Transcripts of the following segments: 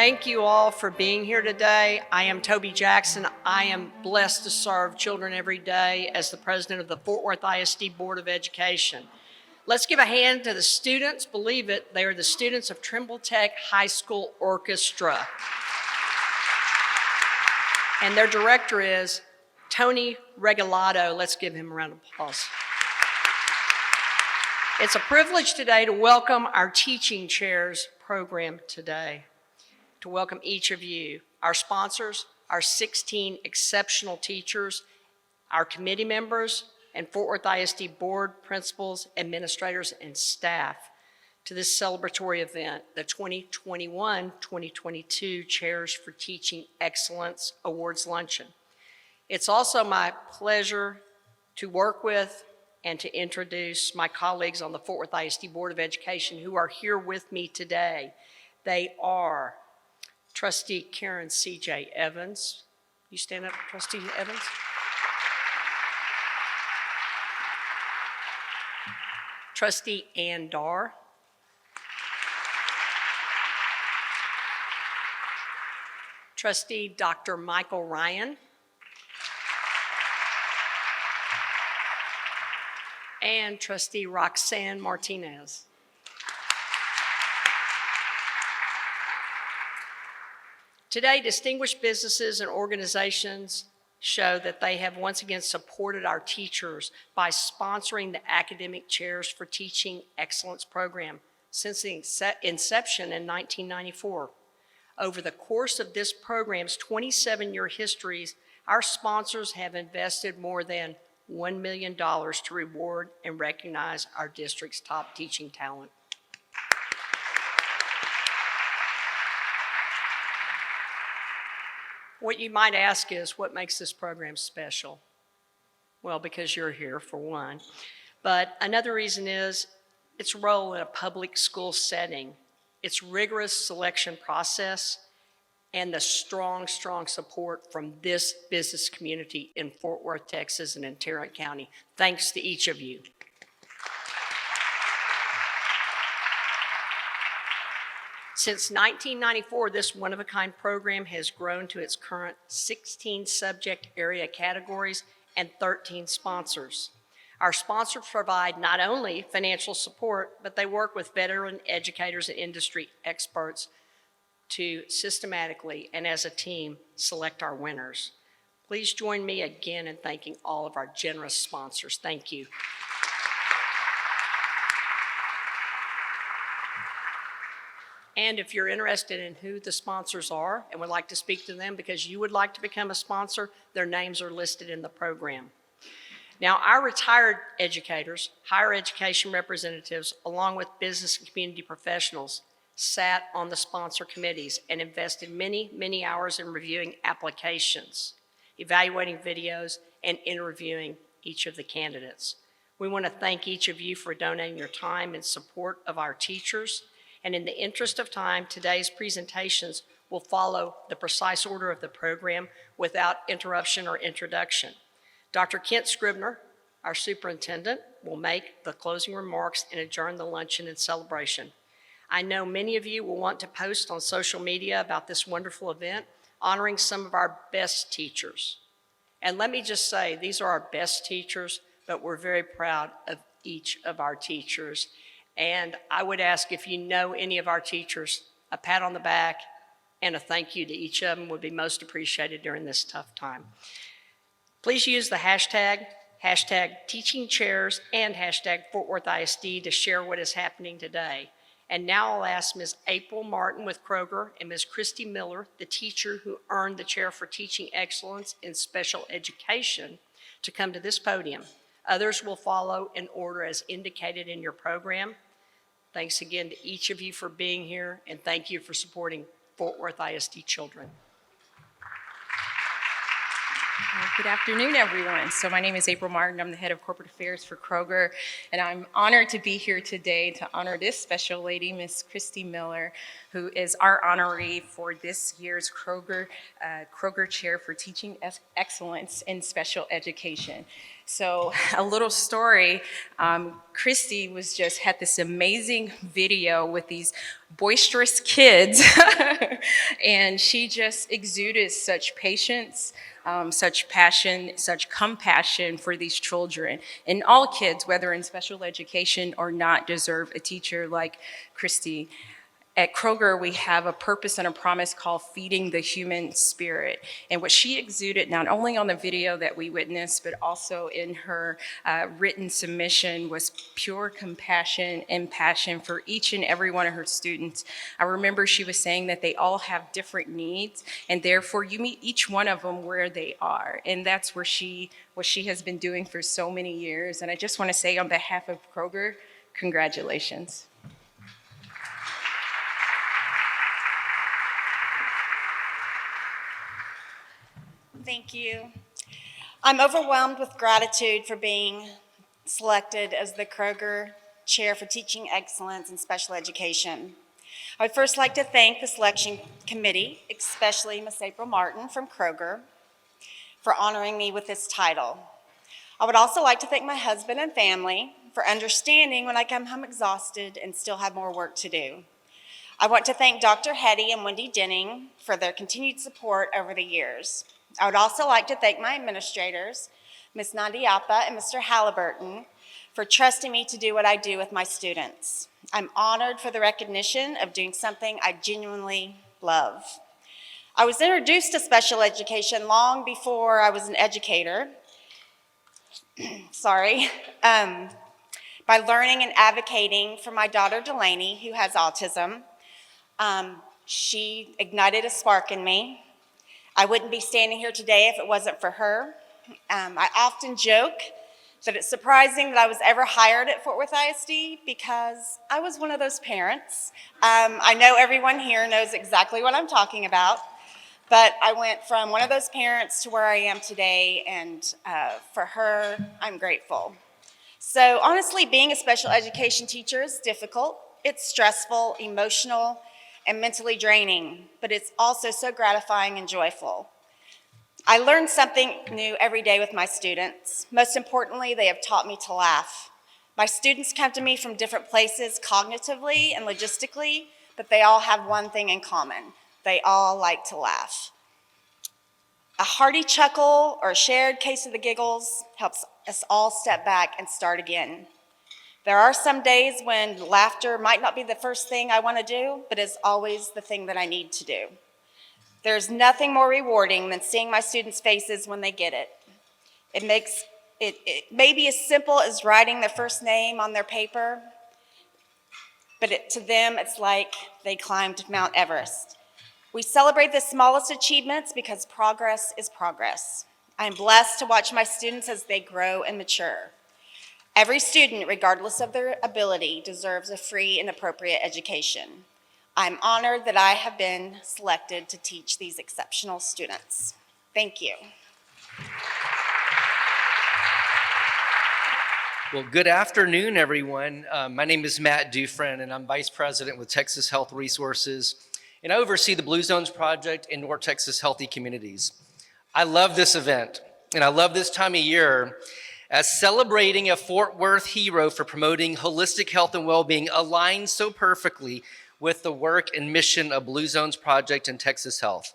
thank you all for being here today. I am Toby Jackson. I am blessed to serve children every day as the president of the Fort Worth ISD Board of Education. Let's give a hand to the students. Believe it, they are the students of Trimble Tech High School Orchestra. And their director is Tony Regalado. Let's give him a round of applause. It's a privilege today to welcome our Teaching Chairs program today, to welcome each of you, our sponsors, our 16 exceptional teachers, our committee members, and Fort Worth ISD board, principals, administrators, and staff to this celebratory event, the 2021-2022 Chairs for Teaching Excellence Awards Luncheon. It's also my pleasure to work with and to introduce my colleagues on the Fort Worth ISD Board of Education who are here with me today. They are Trustee Karen C.J. Evans. You stand up, Trustee Evans. Trustee Ann Darr. Trustee Dr. Michael Ryan. And Trustee Roxanne Martinez. Today, distinguished businesses and organizations show that they have once again supported our teachers by sponsoring the Academic Chairs for Teaching Excellence program since the inception in 1994. Over the course of this program's 27-year history, our sponsors have invested more than $1 million to reward and recognize our district's top teaching talent. What you might ask is, what makes this program special? Well, because you're here, for one. But another reason is its role in a public school setting, its rigorous selection process, and the strong support from this business community in Fort Worth, Texas, and in Tarrant County. Thanks to each of you. Since 1994, this one-of-a-kind program has grown to its current 16 subject area categories and 13 sponsors. Our sponsors provide not only financial support, but they work with veteran educators and industry experts to systematically and as a team select our winners. Please join me again in thanking all of our generous sponsors. Thank you. And if you're interested in who the sponsors are and would like to speak to them because you would like to become a sponsor, their names are listed in the program. Now, our retired educators, higher education representatives, along with business and community professionals, sat on the sponsor committees and invested many hours in reviewing applications, evaluating videos, and interviewing each of the candidates. We want to thank each of you for donating your time in support of our teachers. And in the interest of time, today's presentations will follow the precise order of the program without interruption or introduction. Dr. Kent Scribner, our superintendent, will make the closing remarks and adjourn the luncheon and celebration. I know many of you will want to post on social media about this wonderful event, honoring some of our best teachers. And let me just say, these are our best teachers, but we're very proud of each of our teachers. And I would ask if you know any of our teachers, a pat on the back and a thank you to each of them would be most appreciated during this tough time. Please use the hashtag Teaching Chairs and hashtag Fort Worth ISD to share what is happening today. And now I'll ask Ms. April Martin with Kroger and Ms. Christy Miller, the teacher who earned the Chair for Teaching Excellence in Special Education, to come to this podium. Others will follow in order as indicated in your program. Thanks again to each of you for being here, and thank you for supporting Fort Worth ISD children. Good afternoon, everyone. So my name is April Martin. I'm the head of corporate affairs for Kroger, and I'm honored to be here today to honor this special lady, Miss Christy Miller, who is our honoree for this year's Kroger Chair for Teaching Excellence in Special Education. So a little story, Christy had this amazing video with these boisterous kids and she just exuded such patience, such passion, such compassion for these children. And all kids, whether in special education or not, deserve a teacher like Christy. At Kroger, we have a purpose and a promise called Feeding the Human Spirit. And what she exuded, not only on the video that we witnessed, but also in her written submission, was pure compassion and passion for each and every one of her students. I remember she was saying that they all have different needs, and therefore you meet each one of them where they are. And that's what she has been doing for so many years. And I just want to say on behalf of Kroger, congratulations. Thank you. I'm overwhelmed with gratitude for being selected as the Kroger Chair for Teaching Excellence in Special Education. I would first like to thank the selection committee, especially Ms. April Martin from Kroger, for honoring me with this title. I would also like to thank my husband and family for understanding when I come home exhausted and still have more work to do. I want to thank Dr. Hetty and Wendy Denning for their continued support over the years. I would also like to thank my administrators, Ms. Nandiapa and Mr. Halliburton, for trusting me to do what I do with my students. I'm honored for the recognition of doing something I genuinely love. I was introduced to special education long before I was an educator, by learning and advocating for my daughter Delaney, who has autism. She ignited a spark in me. I wouldn't be standing here today if it wasn't for her. I often joke that it's surprising that I was ever hired at Fort Worth ISD because I was one of those parents. I know everyone here knows exactly what I'm talking about, but I went from one of those parents to where I am today, and for her, I'm grateful. So honestly, being a special education teacher is difficult. It's stressful, emotional, and mentally draining, but it's also so gratifying and joyful. I learn something new every day with my students. Most importantly, they have taught me to laugh. My students come to me from different places cognitively and logistically, but they all have one thing in common. They all like to laugh. A hearty chuckle or a shared case of the giggles helps us all step back and start again. There are some days when laughter might not be the first thing I want to do, but it's always the thing that I need to do. There's nothing more rewarding than seeing my students' faces when they get it. It may be as simple as writing their first name on their paper, but to them, it's like they climbed Mount Everest. We celebrate the smallest achievements because progress is progress. I'm blessed to watch my students as they grow and mature. Every student, regardless of their ability, deserves a free and appropriate education. I'm honored that I have been selected to teach these exceptional students. Thank you. Well, good afternoon, everyone. My name is Matt Dufresne, and I'm Vice President with Texas Health Resources, and I oversee the Blue Zones Project in North Texas Healthy Communities. I love this event, and I love this time of year, as celebrating a Fort Worth hero for promoting holistic health and well-being aligns so perfectly with the work and mission of Blue Zones Project and Texas Health.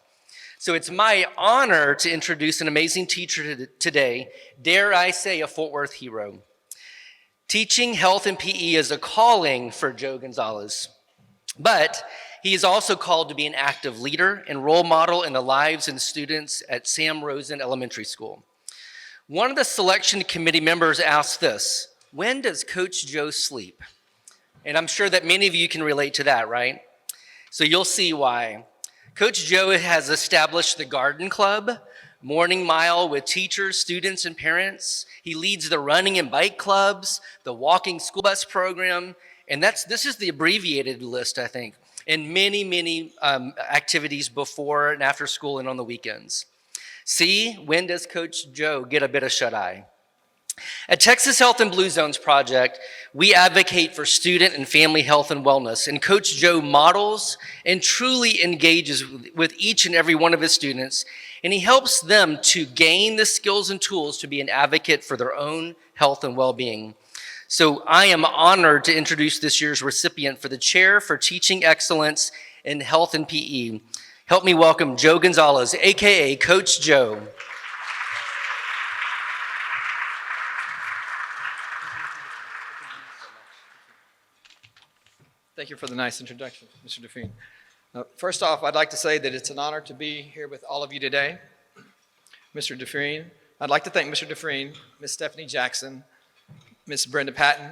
So it's my honor to introduce an amazing teacher today, dare I say a Fort Worth hero. Teaching health and PE is a calling for Joe Gonzalez, but he is also called to be an active leader and role model in the lives and students at Sam Rosen Elementary School. One of the selection committee members asked this: when does Coach Joe sleep? And I'm sure that many of you can relate to that, right? So you'll see why. Coach Joe has established the Garden Club, Morning Mile with teachers, students, and parents. He leads the running and bike clubs, the walking school bus program, and this is the abbreviated list, I think, and many activities before and after school and on the weekends. See, when does Coach Joe get a bit of shut-eye? At Texas Health and Blue Zones Project, we advocate for student and family health and wellness, and Coach Joe models and truly engages with each and every one of his students, and he helps them to gain the skills and tools to be an advocate for their own health and well-being. So I am honored to introduce this year's recipient for the Chair for Teaching Excellence in Health and PE. Help me welcome Joe Gonzalez, AKA Coach Joe. Thank you for the nice introduction, Mr. Dufresne. First off, I'd like to say that it's an honor to be here with all of you today. Mr. Dufresne, I'd like to thank Mr. Dufresne, Ms. Stephanie Jackson, Ms. Brenda Patton,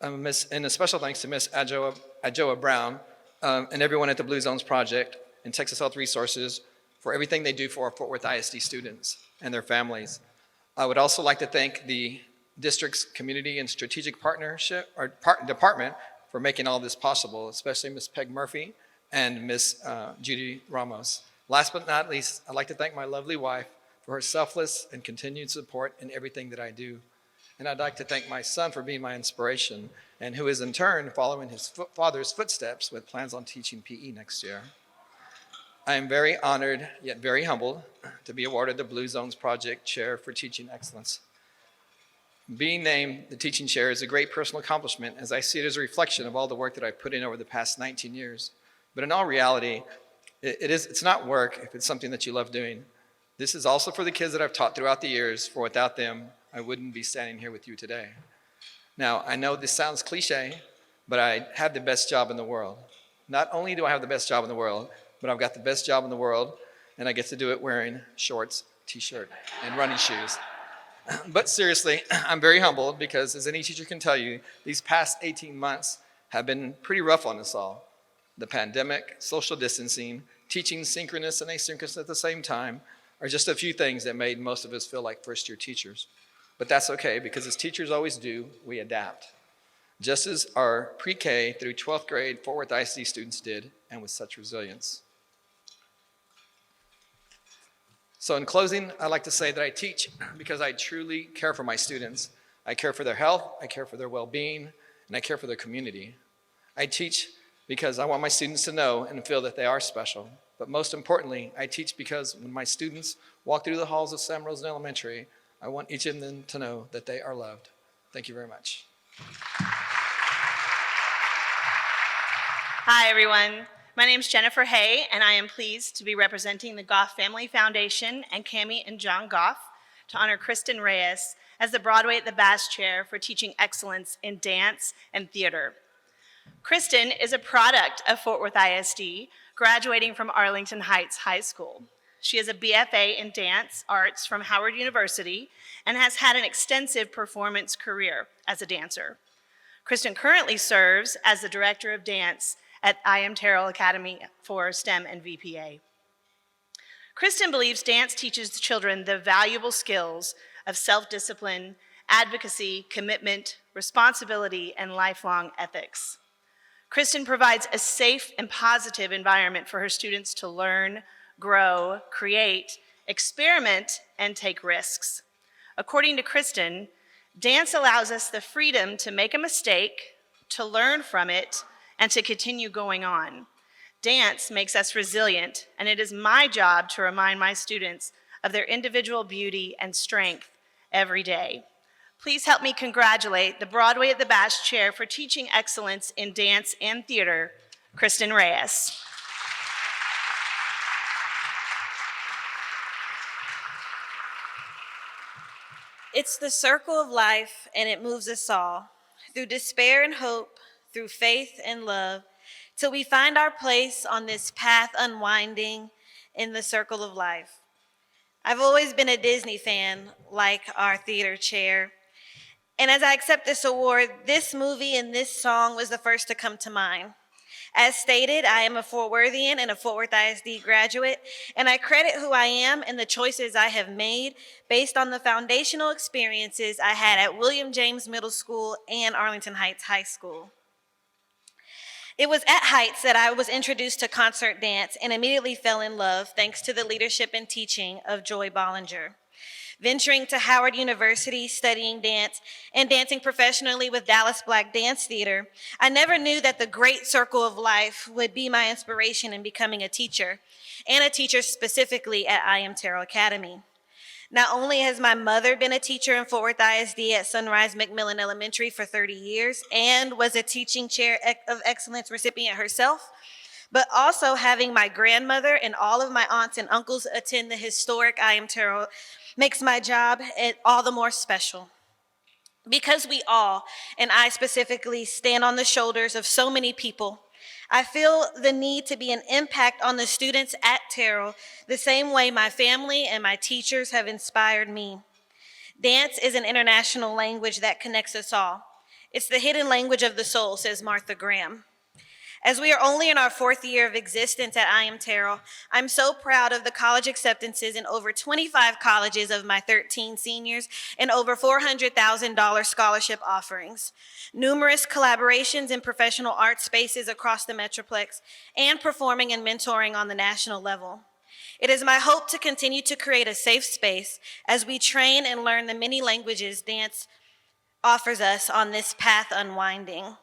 and a special thanks to Ms. Adjoa Brown, and everyone at the Blue Zones Project and Texas Health Resources for everything they do for our Fort Worth ISD students and their families. I would also like to thank the district's Community and Strategic Partnership or Department for making all this possible, especially Ms. Peg Murphy and Ms. Judy Ramos. Last but not least, I'd like to thank my lovely wife for her selfless and continued support in everything that I do. And I'd like to thank my son for being my inspiration, and who is in turn following his father's footsteps with plans on teaching PE next year. I am very honored, yet very humbled, to be awarded the Blue Zones Project Chair for Teaching Excellence. Being named the teaching chair is a great personal accomplishment, as I see it as a reflection of all the work that I've put in over the past 19 years. But in all reality, it's not work if it's something that you love doing. This is also for the kids that I've taught throughout the years, for without them, I wouldn't be standing here with you today. Now, I know this sounds cliche, but I have the best job in the world. Not only do I have the best job in the world, but I've got the best job in the world, and I get to do it wearing shorts, t-shirt, and running shoes. But seriously, I'm very humbled because, as any teacher can tell you, these past 18 months have been pretty rough on us all. The pandemic, social distancing, teaching synchronous and asynchronous at the same time are just a few things that made most of us feel like first-year teachers. But that's okay, because as teachers always do, we adapt. Just as our pre-K through 12th grade Fort Worth ISD students did, and with such resilience. So in closing, I'd like to say that I teach because I truly care for my students. I care for their health, I care for their well-being, and I care for their community. I teach because I want my students to know and feel that they are special. But most importantly, I teach because when my students walk through the halls of Sam Rosen Elementary, I want each of them to know that they are loved. Thank you very much. Hi, everyone. My name is Jennifer Hay, and I am pleased to be representing the Goff Family Foundation and Cammie and John Goff to honor Kristen Reyes as the Broadway at the Bass Chair for Teaching Excellence in Dance and Theater. Kristen is a product of Fort Worth ISD, graduating from Arlington Heights High School. She is a BFA in Dance Arts from Howard University and has had an extensive performance career as a dancer. Kristen currently serves as the Director of Dance at I.M. Terrell Academy for STEM and VPA. Kristen believes dance teaches children the valuable skills of self-discipline, advocacy, commitment, responsibility, and lifelong ethics. Kristen provides a safe and positive environment for her students to learn, grow, create, experiment, and take risks. According to Kristen, dance allows us the freedom to make a mistake, to learn from it, and to continue going on. Dance makes us resilient, and it is my job to remind my students of their individual beauty and strength every day. Please help me congratulate the Broadway at the Bass Chair for Teaching Excellence in Dance and Theater, Kristen Reyes. It's the circle of life, and it moves us all, through despair and hope, through faith and love, till we find our place on this path unwinding in the circle of life. I've always been a Disney fan, like our theater chair, and as I accept this award, this movie and this song was the first to come to mind. As stated, I am a Fort Worthian and a Fort Worth ISD graduate, and I credit who I am and the choices I have made based on the foundational experiences I had at William James Middle School and Arlington Heights High School. It was at Heights that I was introduced to concert dance and immediately fell in love thanks to the leadership and teaching of Joy Bollinger. venturing to Howard University, studying dance, and dancing professionally with Dallas Black Dance Theater, I never knew that the great circle of life would be my inspiration in becoming a teacher, and a teacher specifically at I Am Terrell Academy. Not only has my mother been a teacher in Fort Worth ISD at Sunrise McMillan Elementary for 30 years and was a teaching chair of excellence recipient herself, but also having my grandmother and all of my aunts and uncles attend the historic I Am Terrell makes my job all the more special. Because we all, and I specifically, stand on the shoulders of so many people, I feel the need to be an impact on the students at Terrell the same way my family and my teachers have inspired me. Dance is an international language that connects us all. It's the hidden language of the soul, says Martha Graham. As we are only in our 4th year of existence at I Am Terrell, I'm so proud of the college acceptances in over 25 colleges of my 13 seniors and over $400,000 scholarship offerings, numerous collaborations in professional art spaces across the Metroplex, and performing and mentoring on the national level. It is my hope to continue to create a safe space as we train and learn the many languages dance offers us on this path unwinding.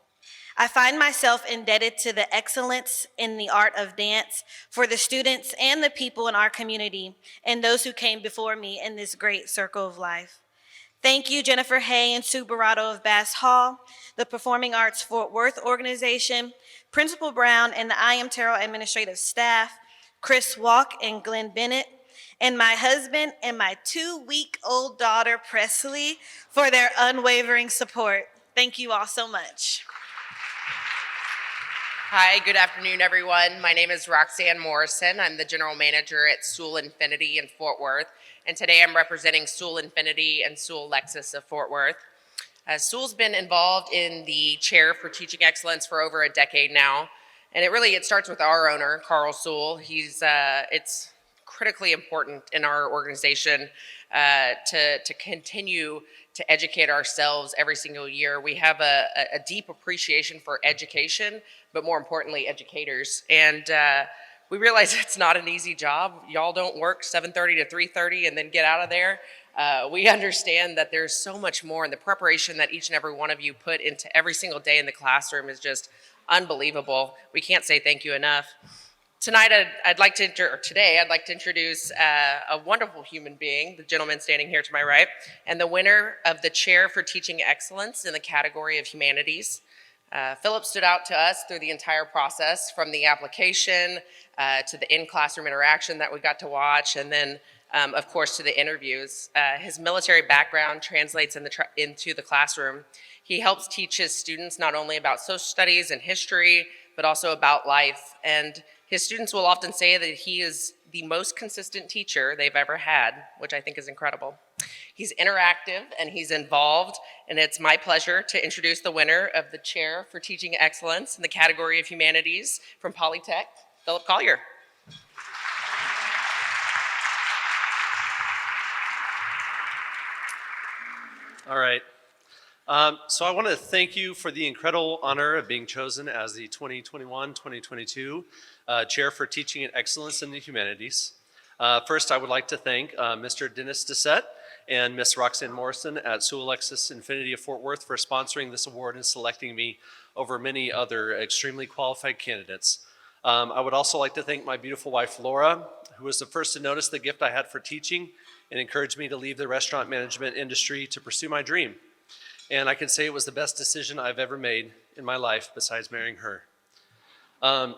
I find myself indebted to the excellence in the art of dance for the students and the people in our community and those who came before me in this great circle of life. Thank you, Jennifer Hay and Sue Barato of Bass Hall, the Performing Arts Fort Worth organization, Principal Brown and the I Am Terrell administrative staff, Chris Walk and Glenn Bennett, and my husband and my 2-week-old daughter, Presley, for their unwavering support. Thank you all so much. Hi, good afternoon, everyone. My name is Roxanne Morrison. I'm the general manager at Sewell Infinity in Fort Worth, and today I'm representing Sewell Infinity and Sewell Lexus of Fort Worth. Sewell's been involved in the chair for teaching excellence for over a decade now, and it starts with our owner, Carl Sewell. It's critically important in our organization to continue to educate ourselves every single year. We have a deep appreciation for education, but more importantly, educators. And we realize it's not an easy job. Y'all don't work 7:30 to 3:30 and then get out of there. We understand that there's so much more, and the preparation that each and every one of you put into every single day in the classroom is just unbelievable. We can't say thank you enough. Today, I'd like to introduce a wonderful human being, the gentleman standing here to my right, and the winner of the Chair for Teaching Excellence in the category of Humanities. Philip stood out to us through the entire process, from the application to the in-classroom interaction that we got to watch, and then, of course, to the interviews. His military background translates into the classroom. He helps teach his students not only about social studies and history, but also about life. And his students will often say that he is the most consistent teacher they've ever had, which I think is incredible. He's interactive and he's involved, and it's my pleasure to introduce the winner of the Chair for Teaching Excellence in the category of Humanities from Polytech, Philip Collier. All right. So I want to thank you for the incredible honor of being chosen as the 2021-2022 Chair for Teaching and Excellence in the Humanities. First, I would like to thank Mr. Dennis Dissett and Ms. Roxanne Morrison at Sewell Lexus Infinity of Fort Worth for sponsoring this award and selecting me over many other extremely qualified candidates. I would also like to thank my beautiful wife, Laura, who was the first to notice the gift I had for teaching and encouraged me to leave the restaurant management industry to pursue my dream. And I can say it was the best decision I've ever made in my life besides marrying her.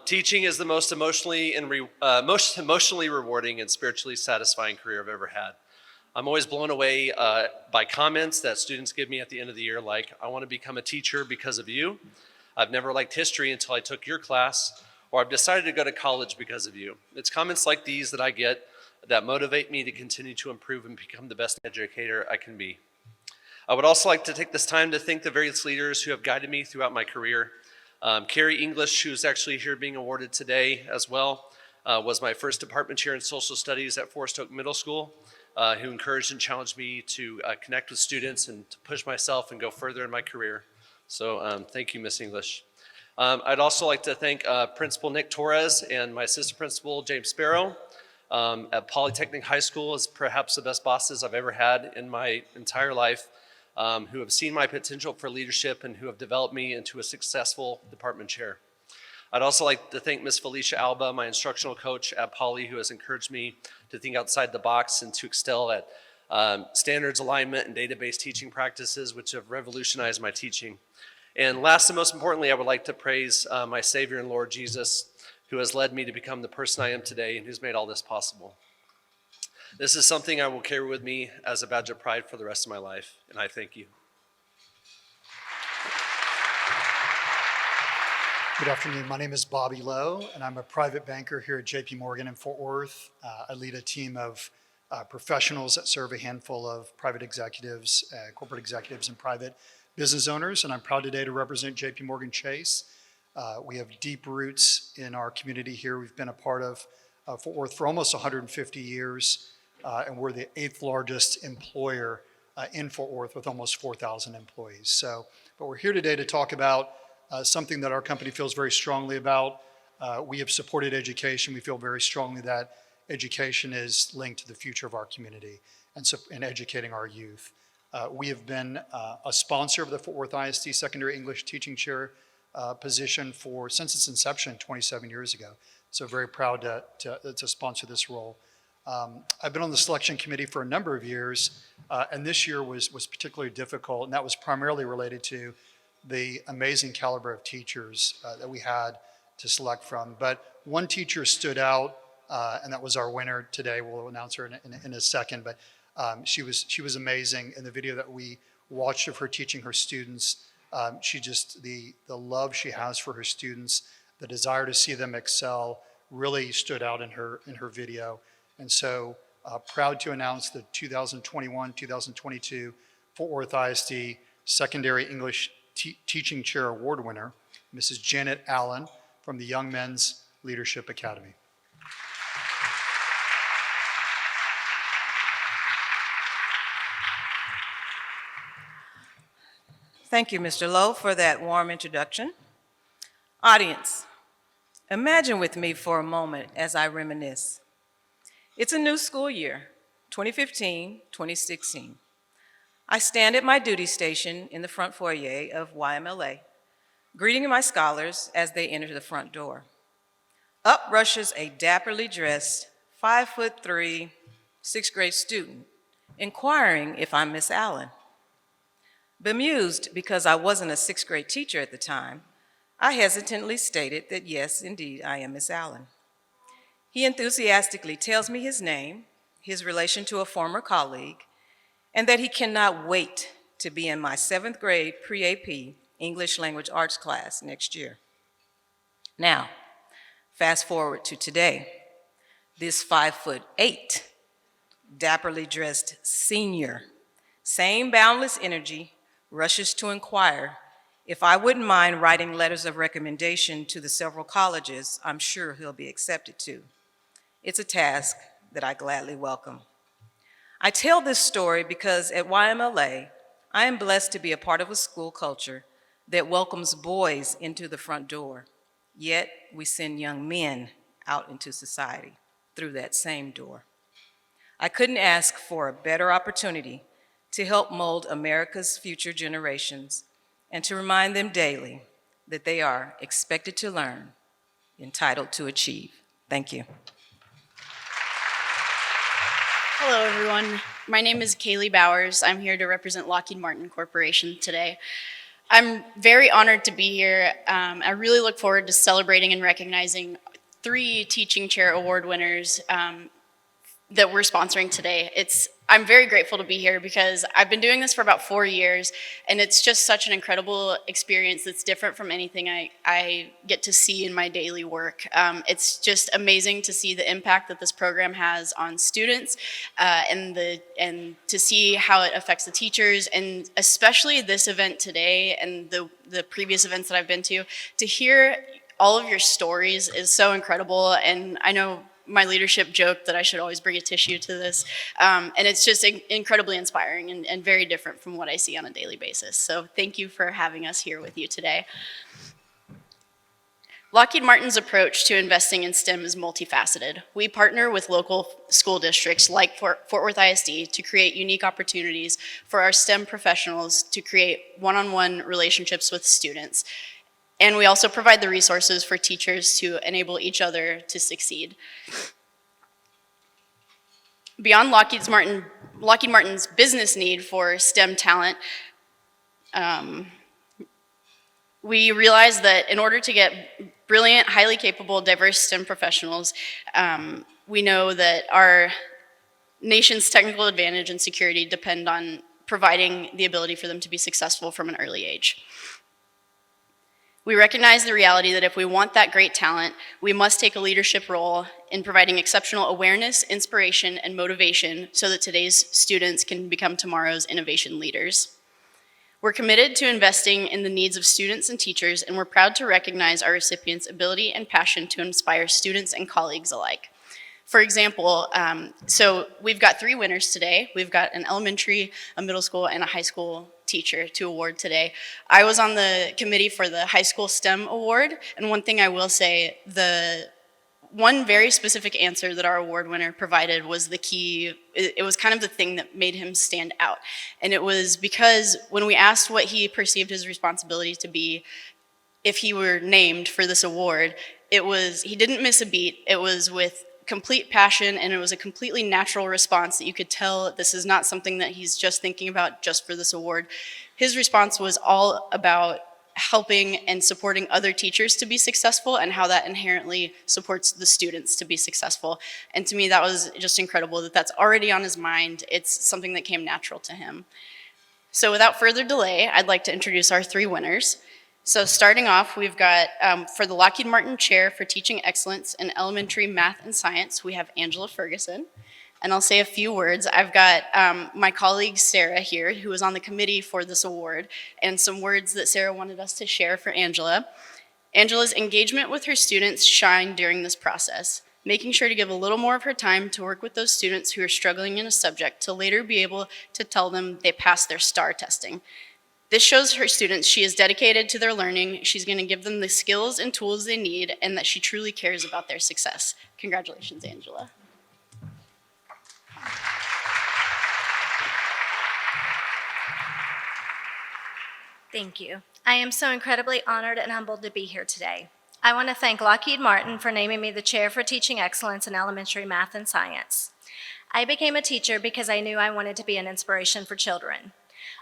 Teaching is the most emotionally rewarding and spiritually satisfying career I've ever had. I'm always blown away by comments that students give me at the end of the year, like, I want to become a teacher because of you. I've never liked history until I took your class, or I've decided to go to college because of you. It's comments like these that I get that motivate me to continue to improve and become the best educator I can be. I would also like to take this time to thank the various leaders who have guided me throughout my career. Carrie English, who's actually here being awarded today as well, was my first department chair in social studies at Forest Oak Middle School, who encouraged and challenged me to connect with students and to push myself and go further in my career. So thank you, Miss English. I'd also like to thank Principal Nick Torres and my assistant principal, James Sparrow, at Polytechnic High School as perhaps the best bosses I've ever had in my entire life, who have seen my potential for leadership and who have developed me into a successful department chair. I'd also like to thank Ms. Felicia Alba, my instructional coach at Poly, who has encouraged me to think outside the box and to excel at standards alignment and database teaching practices, which have revolutionized my teaching. And last and most importantly, I would like to praise my Savior and Lord Jesus, who has led me to become the person I am today and who's made all this possible. This is something I will carry with me as a badge of pride for the rest of my life, and I thank you. Good afternoon. My name is Bobby Lowe, and I'm a private banker here at JP Morgan in Fort Worth. I lead a team of professionals that serve a handful of private executives, corporate executives, and private business owners, and I'm proud today to represent JP Morgan Chase. We have deep roots in our community here. We've been a part of Fort Worth for almost 150 years, and we're the 8th largest employer in Fort Worth with almost 4,000 employees. But we're here today to talk about something that our company feels very strongly about. We have supported education. We feel very strongly that education is linked to the future of our community and educating our youth. We have been a sponsor of the Fort Worth ISD Secondary English Teaching Chair position since its inception 27 years ago. So very proud to sponsor this role. I've been on the selection committee for a number of years, and this year was particularly difficult, and that was primarily related to the amazing caliber of teachers that we had to select from. But one teacher stood out, and that was our winner today. We'll announce her in a second, but she was amazing. In the video that we watched of her teaching her students, the love she has for her students, the desire to see them excel really stood out in her video. And so proud to announce the 2021-2022 Fort Worth ISD Secondary English Teaching Chair Award winner, Mrs. Janet Allen from the Young Men's Leadership Academy. Thank you, Mr. Lowe, for that warm introduction. Audience, imagine with me for a moment as I reminisce. It's a new school year, 2015-2016. I stand at my duty station in the front foyer of YMLA, greeting my scholars as they enter the front door. Up rushes a dapperly dressed, 5'3", 6th grade student, inquiring if I'm Miss Allen. Bemused because I wasn't a 6th grade teacher at the time, I hesitantly stated that yes, indeed, I am Miss Allen. He enthusiastically tells me his name, his relation to a former colleague, and that he cannot wait to be in my 7th grade pre-AP English Language Arts class next year. Now, fast forward to today. This 5'8", dapperly dressed senior, same boundless energy, rushes to inquire if I wouldn't mind writing letters of recommendation to the several colleges I'm sure he'll be accepted to. It's a task that I gladly welcome. I tell this story because at YMLA, I am blessed to be a part of a school culture that welcomes boys into the front door, yet we send young men out into society through that same door. I couldn't ask for a better opportunity to help mold America's future generations and to remind them daily that they are expected to learn, entitled to achieve. Thank you. Hello, everyone. My name is Kaylee Bowers. I'm here to represent Lockheed Martin Corporation today. I'm very honored to be here. I really look forward to celebrating and recognizing 3 Teaching Chair Award winners that we're sponsoring today. I'm very grateful to be here because I've been doing this for about 4 years, and it's just such an incredible experience that's different from anything I get to see in my daily work. It's just amazing to see the impact that this program has on students and to see how it affects the teachers, and especially this event today and the previous events that I've been to hear all of your stories is so incredible. And I know my leadership joked that I should always bring a tissue to this. And it's just incredibly inspiring and very different from what I see on a daily basis. So thank you for having us here with you today. Lockheed Martin's approach to investing in STEM is multifaceted. We partner with local school districts like Fort Worth ISD to create unique opportunities for our STEM professionals to create one-on-one relationships with students. And we also provide the resources for teachers to enable each other to succeed. Beyond Lockheed Martin's business need for STEM talent, we realize that in order to get brilliant, highly capable, diverse STEM professionals, we know that our nation's technical advantage and security depend on providing the ability for them to be successful from an early age. We recognize the reality that if we want that great talent, we must take a leadership role in providing exceptional awareness, inspiration, and motivation so that today's students can become tomorrow's innovation leaders. We're committed to investing in the needs of students and teachers, and we're proud to recognize our recipients' ability and passion to inspire students and colleagues alike. For example, so we've got 3 winners today. We've got an elementary, a middle school, and a high school teacher to award today. I was on the committee for the high school STEM award, and one thing I will say, the one very specific answer that our award winner provided was the key. It was kind of the thing that made him stand out. And it was because when we asked what he perceived his responsibility to be if he were named for this award, he didn't miss a beat. It was with complete passion, and it was a completely natural response that you could tell this is not something that he's just thinking about just for this award. His response was all about helping and supporting other teachers to be successful and how that inherently supports the students to be successful. And to me, that was just incredible that that's already on his mind. It's something that came natural to him. So without further delay, I'd like to introduce our 3 winners. So starting off, we've got, for the Lockheed Martin Chair for Teaching Excellence in Elementary Math and Science, we have Angela Ferguson. And I'll say a few words. I've got my colleague Sarah here, who was on the committee for this award, and some words that Sarah wanted us to share for Angela. Angela's engagement with her students shined during this process, making sure to give a little more of her time to work with those students who are struggling in a subject to later be able to tell them they passed their STAR testing. This shows her students she is dedicated to their learning, she's going to give them the skills and tools they need, and that she truly cares about their success. Congratulations, Angela. Thank you. I am so incredibly honored and humbled to be here today. I want to thank Lockheed Martin for naming me the Chair for Teaching Excellence in Elementary Math and Science. I became a teacher because I knew I wanted to be an inspiration for children.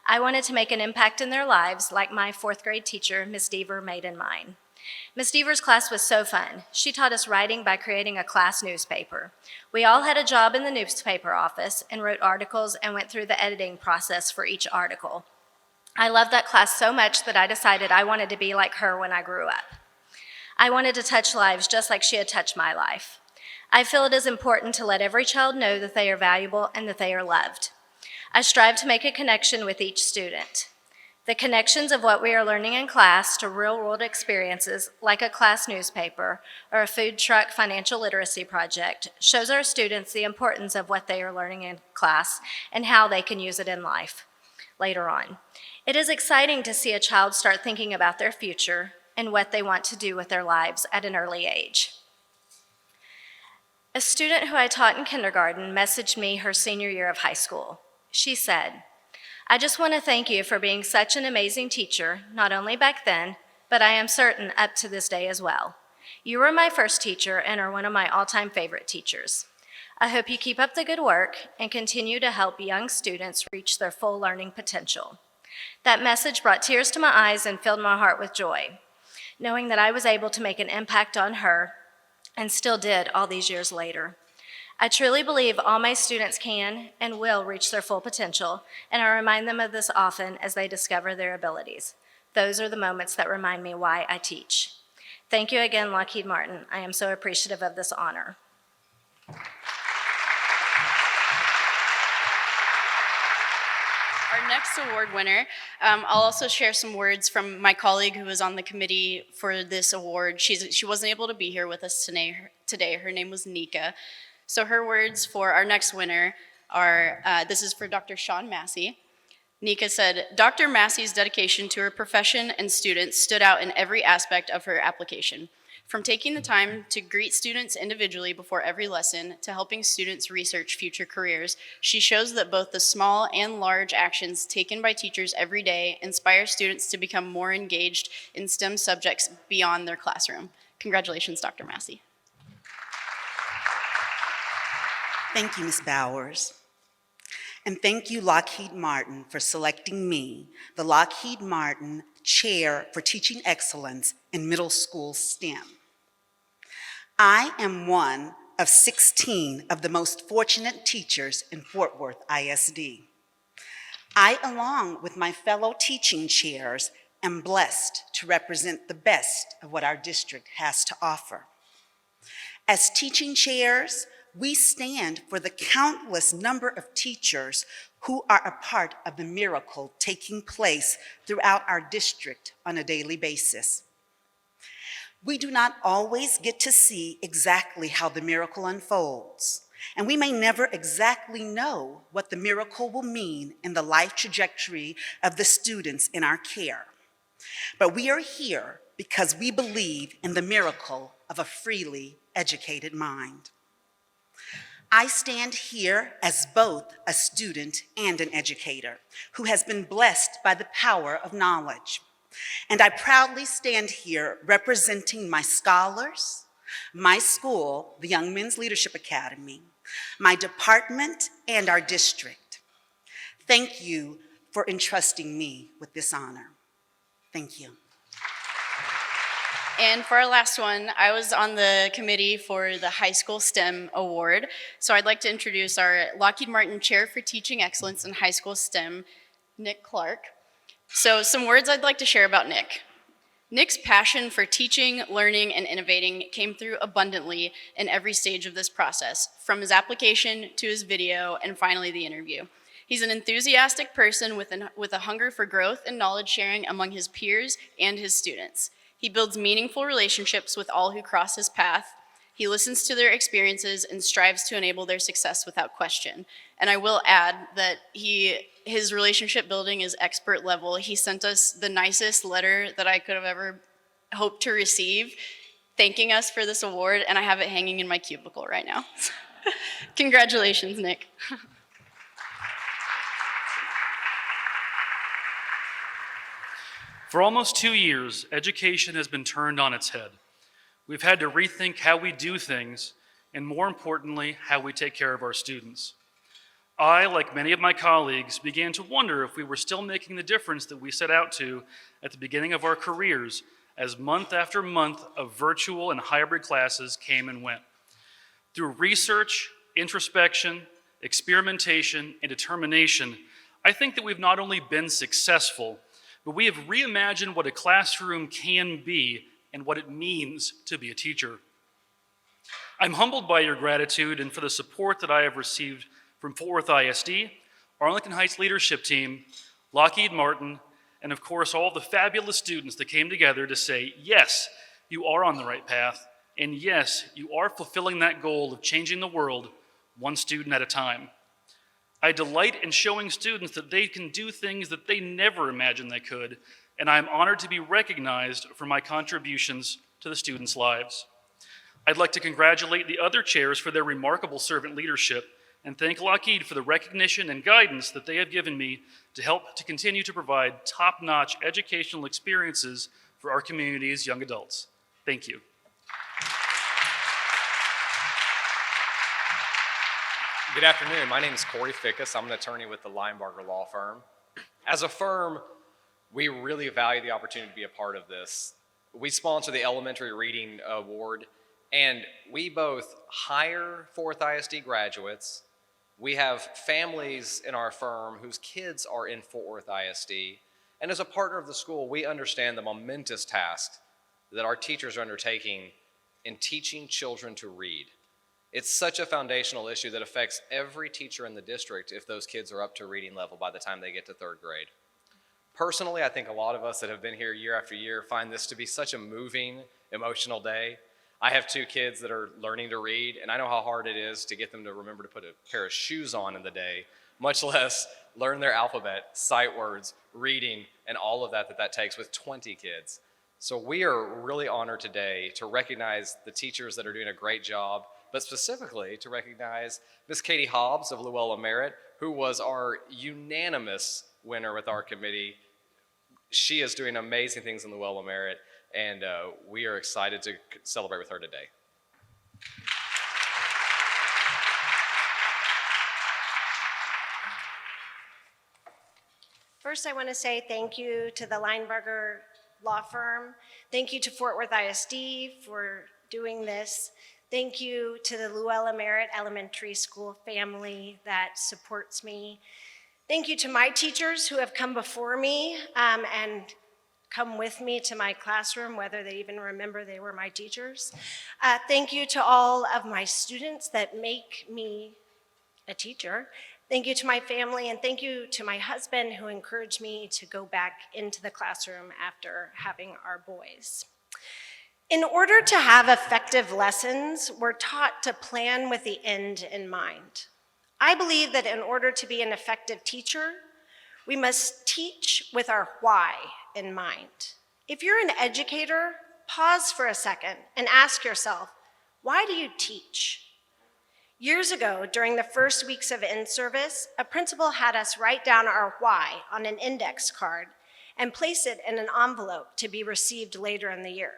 I wanted to make an impact in their lives like my 4th grade teacher, Ms. Deaver, made in mine. Ms. Deaver's class was so fun. She taught us writing by creating a class newspaper. We all had a job in the newspaper office and wrote articles and went through the editing process for each article. I loved that class so much that I decided I wanted to be like her when I grew up. I wanted to touch lives just like she had touched my life. I feel it is important to let every child know that they are valuable and that they are loved. I strive to make a connection with each student. The connections of what we are learning in class to real-world experiences like a class newspaper or a food truck financial literacy project shows our students the importance of what they are learning in class and how they can use it in life later on. It is exciting to see a child start thinking about their future and what they want to do with their lives at an early age. A student who I taught in kindergarten messaged me her senior year of high school. She said, "I just want to thank you for being such an amazing teacher, not only back then, but I am certain up to this day as well. You were my first teacher and are one of my all-time favorite teachers. I hope you keep up the good work and continue to help young students reach their full learning potential." That message brought tears to my eyes and filled my heart with joy, knowing that I was able to make an impact on her and still did all these years later. I truly believe all my students can and will reach their full potential, and I remind them of this often as they discover their abilities. Those are the moments that remind me why I teach. Thank you again, Lockheed Martin. I am so appreciative of this honor. Our next award winner, I'll also share some words from my colleague who was on the committee for this award. She wasn't able to be here with us today. Her name was Nika. So her words for our next winner are, this is for Dr. Sean Massey. Nika said, "Dr. Massey's dedication to her profession and students stood out in every aspect of her application. From taking the time to greet students individually before every lesson to helping students research future careers, she shows that both the small and large actions taken by teachers every day inspire students to become more engaged in STEM subjects beyond their classroom. Congratulations, Dr. Massey. Thank you, Ms. Bowers. And thank you, Lockheed Martin, for selecting me, the Lockheed Martin Chair for Teaching Excellence in Middle School STEM. I am one of 16 of the most fortunate teachers in Fort Worth ISD. I, along with my fellow teaching chairs, am blessed to represent the best of what our district has to offer. As teaching chairs, we stand for the countless number of teachers who are a part of the miracle taking place throughout our district on a daily basis. We do not always get to see exactly how the miracle unfolds, and we may never exactly know what the miracle will mean in the life trajectory of the students in our care. But we are here because we believe in the miracle of a freely educated mind. I stand here as both a student and an educator who has been blessed by the power of knowledge. And I proudly stand here representing my scholars, my school, the Young Men's Leadership Academy, my department, and our district. Thank you for entrusting me with this honor. Thank you. And for our last one, I was on the committee for the High School STEM Award. So I'd like to introduce our Lockheed Martin Chair for Teaching Excellence in High School STEM, Nick Clark. So some words I'd like to share about Nick. Nick's passion for teaching, learning, and innovating came through abundantly in every stage of this process, from his application to his video and finally the interview. He's an enthusiastic person with a hunger for growth and knowledge sharing among his peers and his students. He builds meaningful relationships with all who cross his path. He listens to their experiences and strives to enable their success without question. And I will add that his relationship building is expert level. He sent us the nicest letter that I could have ever hoped to receive, thanking us for this award, and I have it hanging in my cubicle right now. Congratulations, Nick. For almost 2 years, education has been turned on its head. We've had to rethink how we do things, and more importantly, how we take care of our students. I, like many of my colleagues, began to wonder if we were still making the difference that we set out to at the beginning of our careers, as month after month of virtual and hybrid classes came and went. Through research, introspection, experimentation, and determination, I think that we've not only been successful, but we have reimagined what a classroom can be and what it means to be a teacher. I'm humbled by your gratitude and for the support that I have received from Fort Worth ISD, Arlington Heights leadership team, Lockheed Martin, and of course all the fabulous students that came together to say, yes, you are on the right path, and yes, you are fulfilling that goal of changing the world one student at a time. I delight in showing students that they can do things that they never imagined they could, and I am honored to be recognized for my contributions to the students' lives. I'd like to congratulate the other chairs for their remarkable servant leadership and thank Lockheed for the recognition and guidance that they have given me to help to continue to provide top-notch educational experiences for our community's young adults. Thank you. Good afternoon. My name is Corey Fickus. I'm an attorney with the Linebarger Law Firm. As a firm, we really value the opportunity to be a part of this. We sponsor the Elementary Reading Award, and we both hire Fort Worth ISD graduates. We have families in our firm whose kids are in Fort Worth ISD, and as a partner of the school, we understand the momentous task that our teachers are undertaking in teaching children to read. It's such a foundational issue that affects every teacher in the district if those kids are up to reading level by the time they get to third grade. Personally, I think a lot of us that have been here year after year find this to be such a moving, emotional day. I have 2 kids that are learning to read, and I know how hard it is to get them to remember to put a pair of shoes on in the day, much less learn their alphabet, sight words, reading, and all of that takes with 20 kids. So we are really honored today to recognize the teachers that are doing a great job, but specifically to recognize Miss Katie Hobbs of Luella Merritt, who was our unanimous winner with our committee. She is doing amazing things in Luella Merritt, and we are excited to celebrate with her today. First, I want to say thank you to the Linebarger Law Firm. Thank you to Fort Worth ISD for doing this. Thank you to the Luella Merritt Elementary School family that supports me. Thank you to my teachers who have come before me and come with me to my classroom, whether they even remember they were my teachers. Thank you to all of my students that make me a teacher. Thank you to my family, and thank you to my husband who encouraged me to go back into the classroom after having our boys. In order to have effective lessons, we're taught to plan with the end in mind. I believe that in order to be an effective teacher, we must teach with our why in mind. If you're an educator, pause for a second and ask yourself, why do you teach? Years ago, during the first weeks of in-service, a principal had us write down our why on an index card and place it in an envelope to be received later in the year.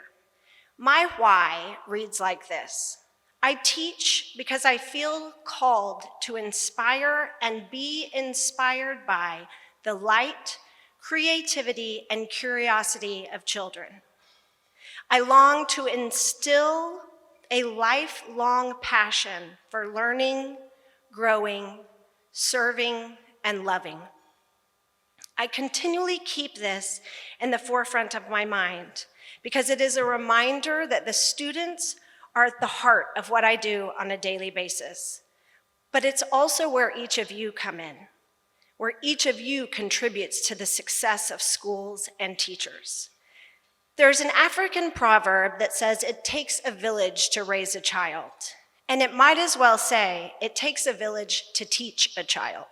My why reads like this: I teach because I feel called to inspire and be inspired by the light, creativity, and curiosity of children. I long to instill a lifelong passion for learning, growing, serving, and loving. I continually keep this in the forefront of my mind because it is a reminder that the students are at the heart of what I do on a daily basis. But it's also where each of you come in, where each of you contributes to the success of schools and teachers. There's an African proverb that says it takes a village to raise a child, and it might as well say it takes a village to teach a child.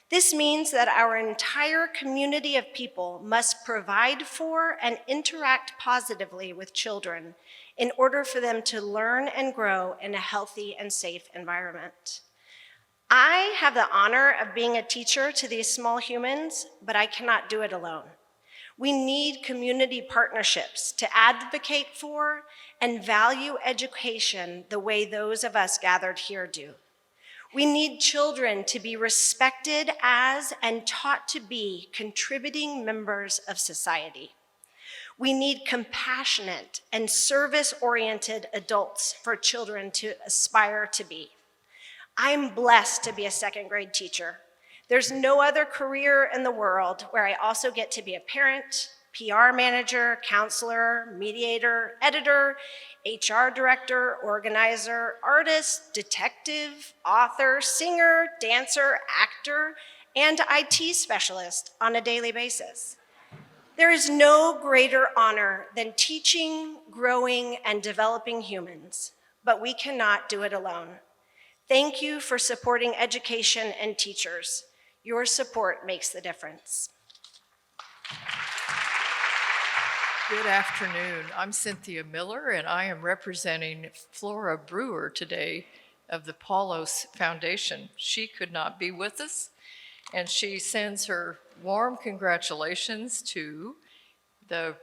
This means that our entire community of people must provide for and interact positively with children in order for them to learn and grow in a healthy and safe environment. I have the honor of being a teacher to these small humans, but I cannot do it alone. We need community partnerships to advocate for and value education the way those of us gathered here do. We need children to be respected as and taught to be contributing members of society. We need compassionate and service-oriented adults for children to aspire to be. I'm blessed to be a second grade teacher. There's no other career in the world where I also get to be a parent, PR manager, counselor, mediator, editor, HR director, organizer, artist, detective, author, singer, dancer, actor, and IT specialist on a daily basis. There is no greater honor than teaching, growing, and developing humans, but we cannot do it alone. Thank you for supporting education and teachers. Your support makes the difference. Good afternoon. I'm Cynthia Miller, and I am representing Flora Brewer today of the Paulos Foundation. She could not be with us, and she sends her warm congratulations to the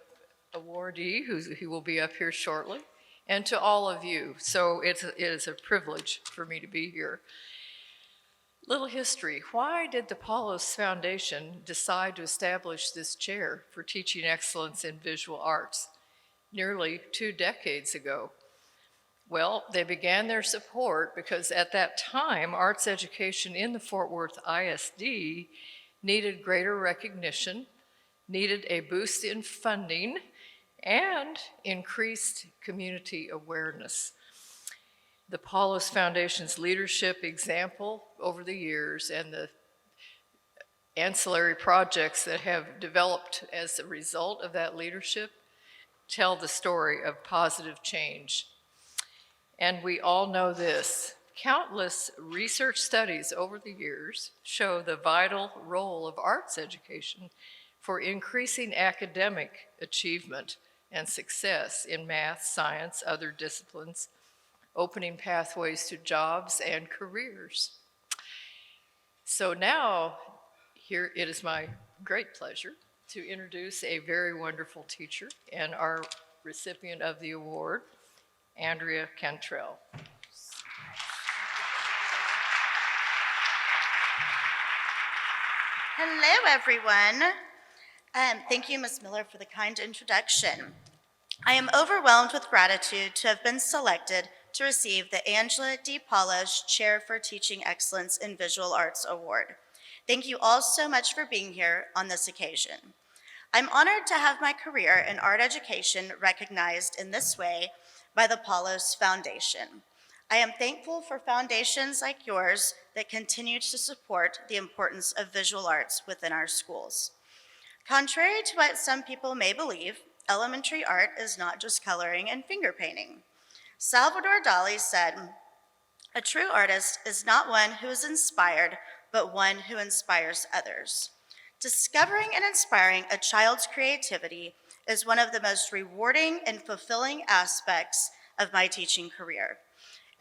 awardee, who will be up here shortly, and to all of you. So it is a privilege for me to be here. Little history. Why did the Paulos Foundation decide to establish this chair for teaching excellence in visual arts nearly 2 decades ago? Well, they began their support because at that time, arts education in the Fort Worth ISD needed greater recognition, needed a boost in funding, and increased community awareness. The Paulos Foundation's leadership example over the years and the ancillary projects that have developed as a result of that leadership tell the story of positive change. And we all know this. Countless research studies over the years show the vital role of arts education for increasing academic achievement and success in math, science, other disciplines, opening pathways to jobs and careers. So now, here it is my great pleasure to introduce a very wonderful teacher and our recipient of the award, Andrea Cantrell. Hello, everyone. Thank you, Ms. Miller, for the kind introduction. I am overwhelmed with gratitude to have been selected to receive the Angela D. Paulos Chair for Teaching Excellence in Visual Arts Award. Thank you all so much for being here on this occasion. I'm honored to have my career in art education recognized in this way by the Paulos Foundation. I am thankful for foundations like yours that continue to support the importance of visual arts within our schools. Contrary to what some people may believe, elementary art is not just coloring and finger painting. Salvador Dali said, "A true artist is not one who is inspired, but one who inspires others." Discovering and inspiring a child's creativity is one of the most rewarding and fulfilling aspects of my teaching career.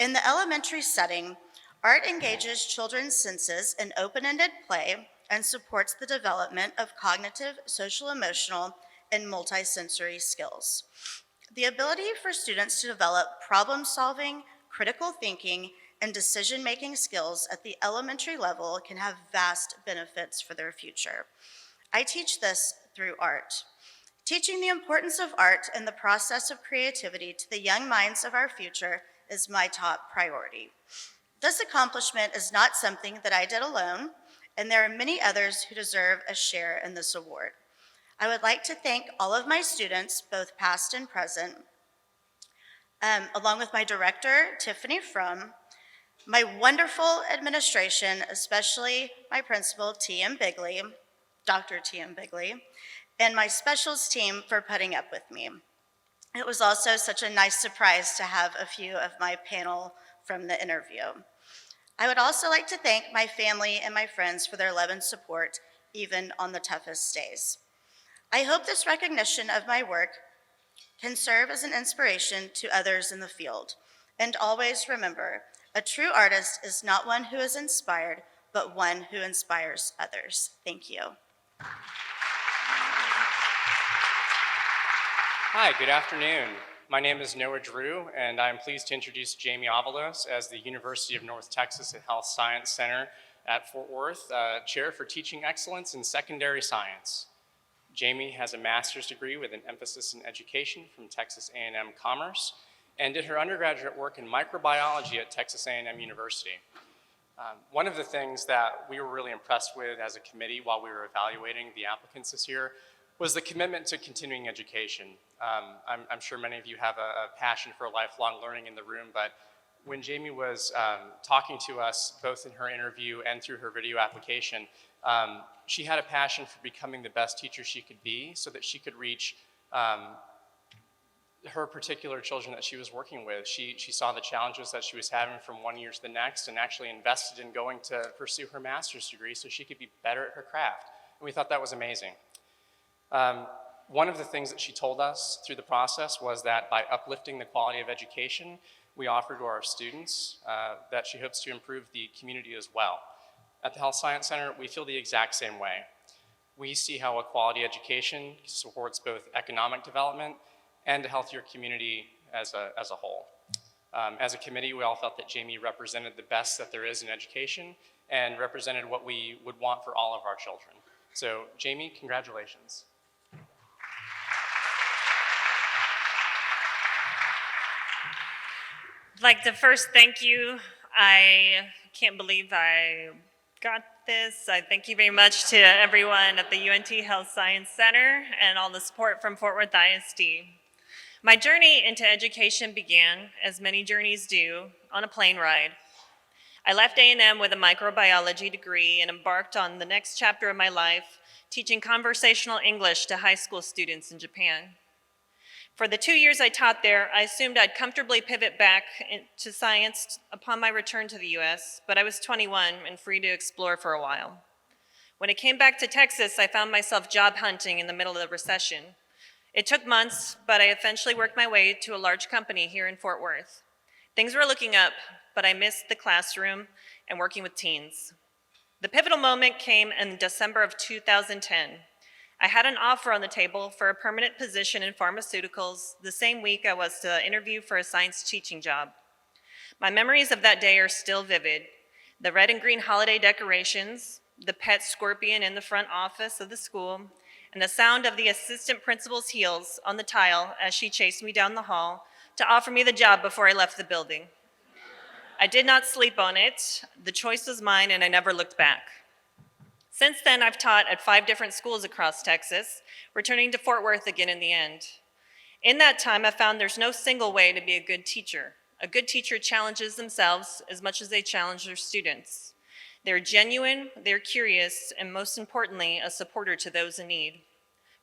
In the elementary setting, art engages children's senses in open-ended play and supports the development of cognitive, social-emotional, and multisensory skills. The ability for students to develop problem-solving, critical thinking, and decision-making skills at the elementary level can have vast benefits for their future. I teach this through art. Teaching the importance of art and the process of creativity to the young minds of our future is my top priority. This accomplishment is not something that I did alone, and there are many others who deserve a share in this award. I would like to thank all of my students, both past and present, along with my director, Tiffany Frum, my wonderful administration, especially my principal, T.M. Bigley, Dr. T.M. Bigley, and my specials team for putting up with me. It was also such a nice surprise to have a few of my panel from the interview. I would also like to thank my family and my friends for their love and support, even on the toughest days. I hope this recognition of my work can serve as an inspiration to others in the field. And always remember, a true artist is not one who is inspired, but one who inspires others. Thank you. Hi, good afternoon. My name is Noah Drew, and I'm pleased to introduce Jamie Avalos as the University of North Texas at Health Science Center at Fort Worth, Chair for Teaching Excellence in Secondary Science. Jamie has a master's degree with an emphasis in education from Texas A&M Commerce and did her undergraduate work in microbiology at Texas A&M University. One of the things that we were really impressed with as a committee while we were evaluating the applicants this year was the commitment to continuing education. I'm sure many of you have a passion for lifelong learning in the room, but when Jamie was talking to us, both in her interview and through her video application, she had a passion for becoming the best teacher she could be so that she could reach her particular children that she was working with. She saw the challenges that she was having from one year to the next and actually invested in going to pursue her master's degree so she could be better at her craft. And we thought that was amazing. One of the things that she told us through the process was that by uplifting the quality of education we offer to our students, that she hopes to improve the community as well. At the Health Science Center, we feel the exact same way. We see how a quality education supports both economic development and a healthier community as a whole. As a committee, we all felt that Jamie represented the best that there is in education and represented what we would want for all of our children. So, Jamie, congratulations. I'd like to first thank you. I can't believe I got this. I thank you very much to everyone at the UNT Health Science Center and all the support from Fort Worth ISD. My journey into education began, as many journeys do, on a plane ride. I left A&M with a microbiology degree and embarked on the next chapter of my life, teaching conversational English to high school students in Japan. For the 2 years I taught there, I assumed I'd comfortably pivot back to science upon my return to the US, but I was 21 and free to explore for a while. When I came back to Texas, I found myself job hunting in the middle of the recession. It took months, but I eventually worked my way to a large company here in Fort Worth. Things were looking up, but I missed the classroom and working with teens. The pivotal moment came in December of 2010. I had an offer on the table for a permanent position in pharmaceuticals the same week I was to interview for a science teaching job. My memories of that day are still vivid. The red and green holiday decorations, the pet scorpion in the front office of the school, and the sound of the assistant principal's heels on the tile as she chased me down the hall to offer me the job before I left the building. I did not sleep on it. The choice was mine, and I never looked back. Since then, I've taught at 5 different schools across Texas, returning to Fort Worth again in the end. In that time, I've found there's no single way to be a good teacher. A good teacher challenges themselves as much as they challenge their students. They're genuine, they're curious, and most importantly, a supporter to those in need.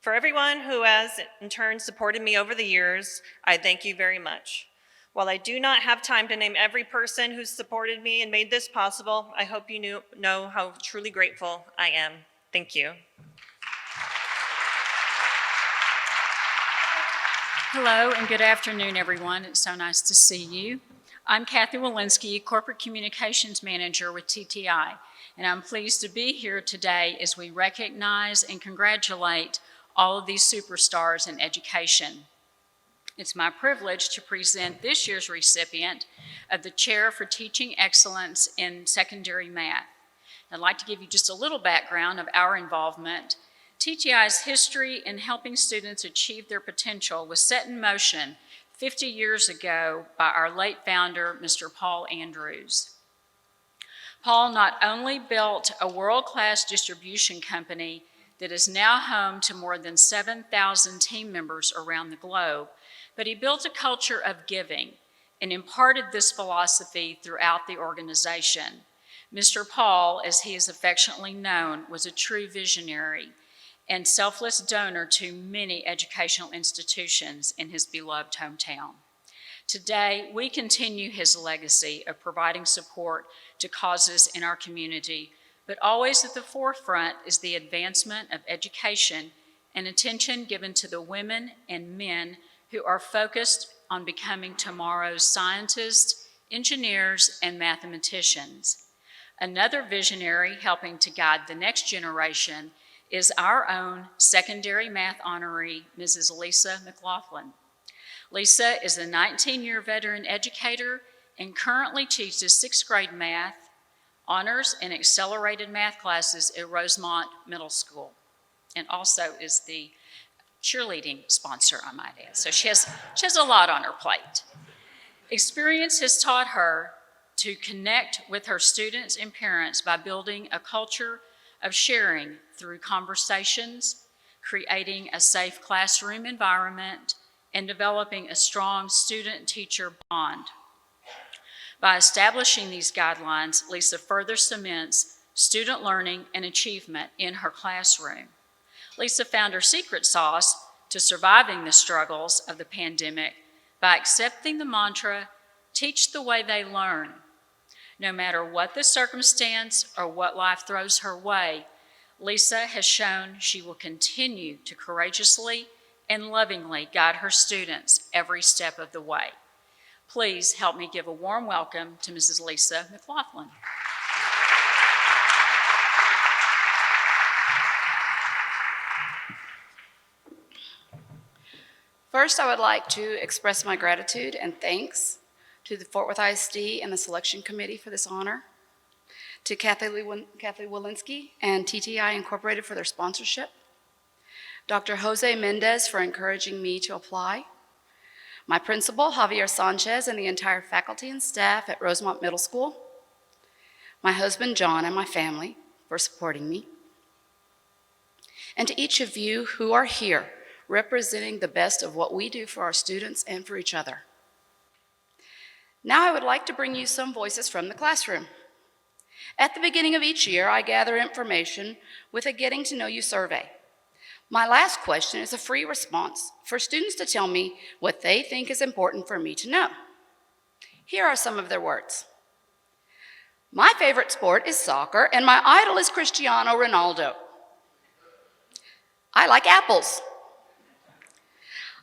For everyone who has, in turn, supported me over the years, I thank you very much. While I do not have time to name every person who supported me and made this possible, I hope you know how truly grateful I am. Thank you. Hello and good afternoon, everyone. It's so nice to see you. I'm Kathy Walensky, Corporate Communications Manager with TTI, and I'm pleased to be here today as we recognize and congratulate all of these superstars in education. It's my privilege to present this year's recipient of the Chair for Teaching Excellence in Secondary Math. I'd like to give you just a little background of our involvement. TTI's history in helping students achieve their potential was set in motion 50 years ago by our late founder, Mr. Paul Andrews. Paul not only built a world-class distribution company that is now home to more than 7,000 team members around the globe, but he built a culture of giving and imparted this philosophy throughout the organization. Mr. Paul, as he is affectionately known, was a true visionary and selfless donor to many educational institutions in his beloved hometown. Today, we continue his legacy of providing support to causes in our community, but always at the forefront is the advancement of education and attention given to the women and men who are focused on becoming tomorrow's scientists, engineers, and mathematicians. Another visionary helping to guide the next generation is our own secondary math honoree, Mrs. Lisa McLaughlin. Lisa is a 19-year veteran educator and currently teaches 6th grade math, honors, and accelerated math classes at Rosemont Middle School, and also is the cheerleading sponsor, I might add. So she has a lot on her plate. Experience has taught her to connect with her students and parents by building a culture of sharing through conversations, creating a safe classroom environment, and developing a strong student-teacher bond. By establishing these guidelines, Lisa further cements student learning and achievement in her classroom. Lisa found her secret sauce to surviving the struggles of the pandemic by accepting the mantra, teach the way they learn. No matter what the circumstance or what life throws her way, Lisa has shown she will continue to courageously and lovingly guide her students every step of the way. Please help me give a warm welcome to Mrs. Lisa McLaughlin. First, I would like to express my gratitude and thanks to the Fort Worth ISD and the selection committee for this honor, to Kathy Walensky and TTI Incorporated for their sponsorship, Dr. Jose Mendez for encouraging me to apply, my principal, Javier Sanchez, and the entire faculty and staff at Rosemont Middle School, my husband, John, and my family for supporting me, and to each of you who are here representing the best of what we do for our students and for each other. Now I would like to bring you some voices from the classroom. At the beginning of each year, I gather information with a Getting to Know You survey. My last question is a free response for students to tell me what they think is important for me to know. Here are some of their words. My favorite sport is soccer, and my idol is Cristiano Ronaldo. I like apples.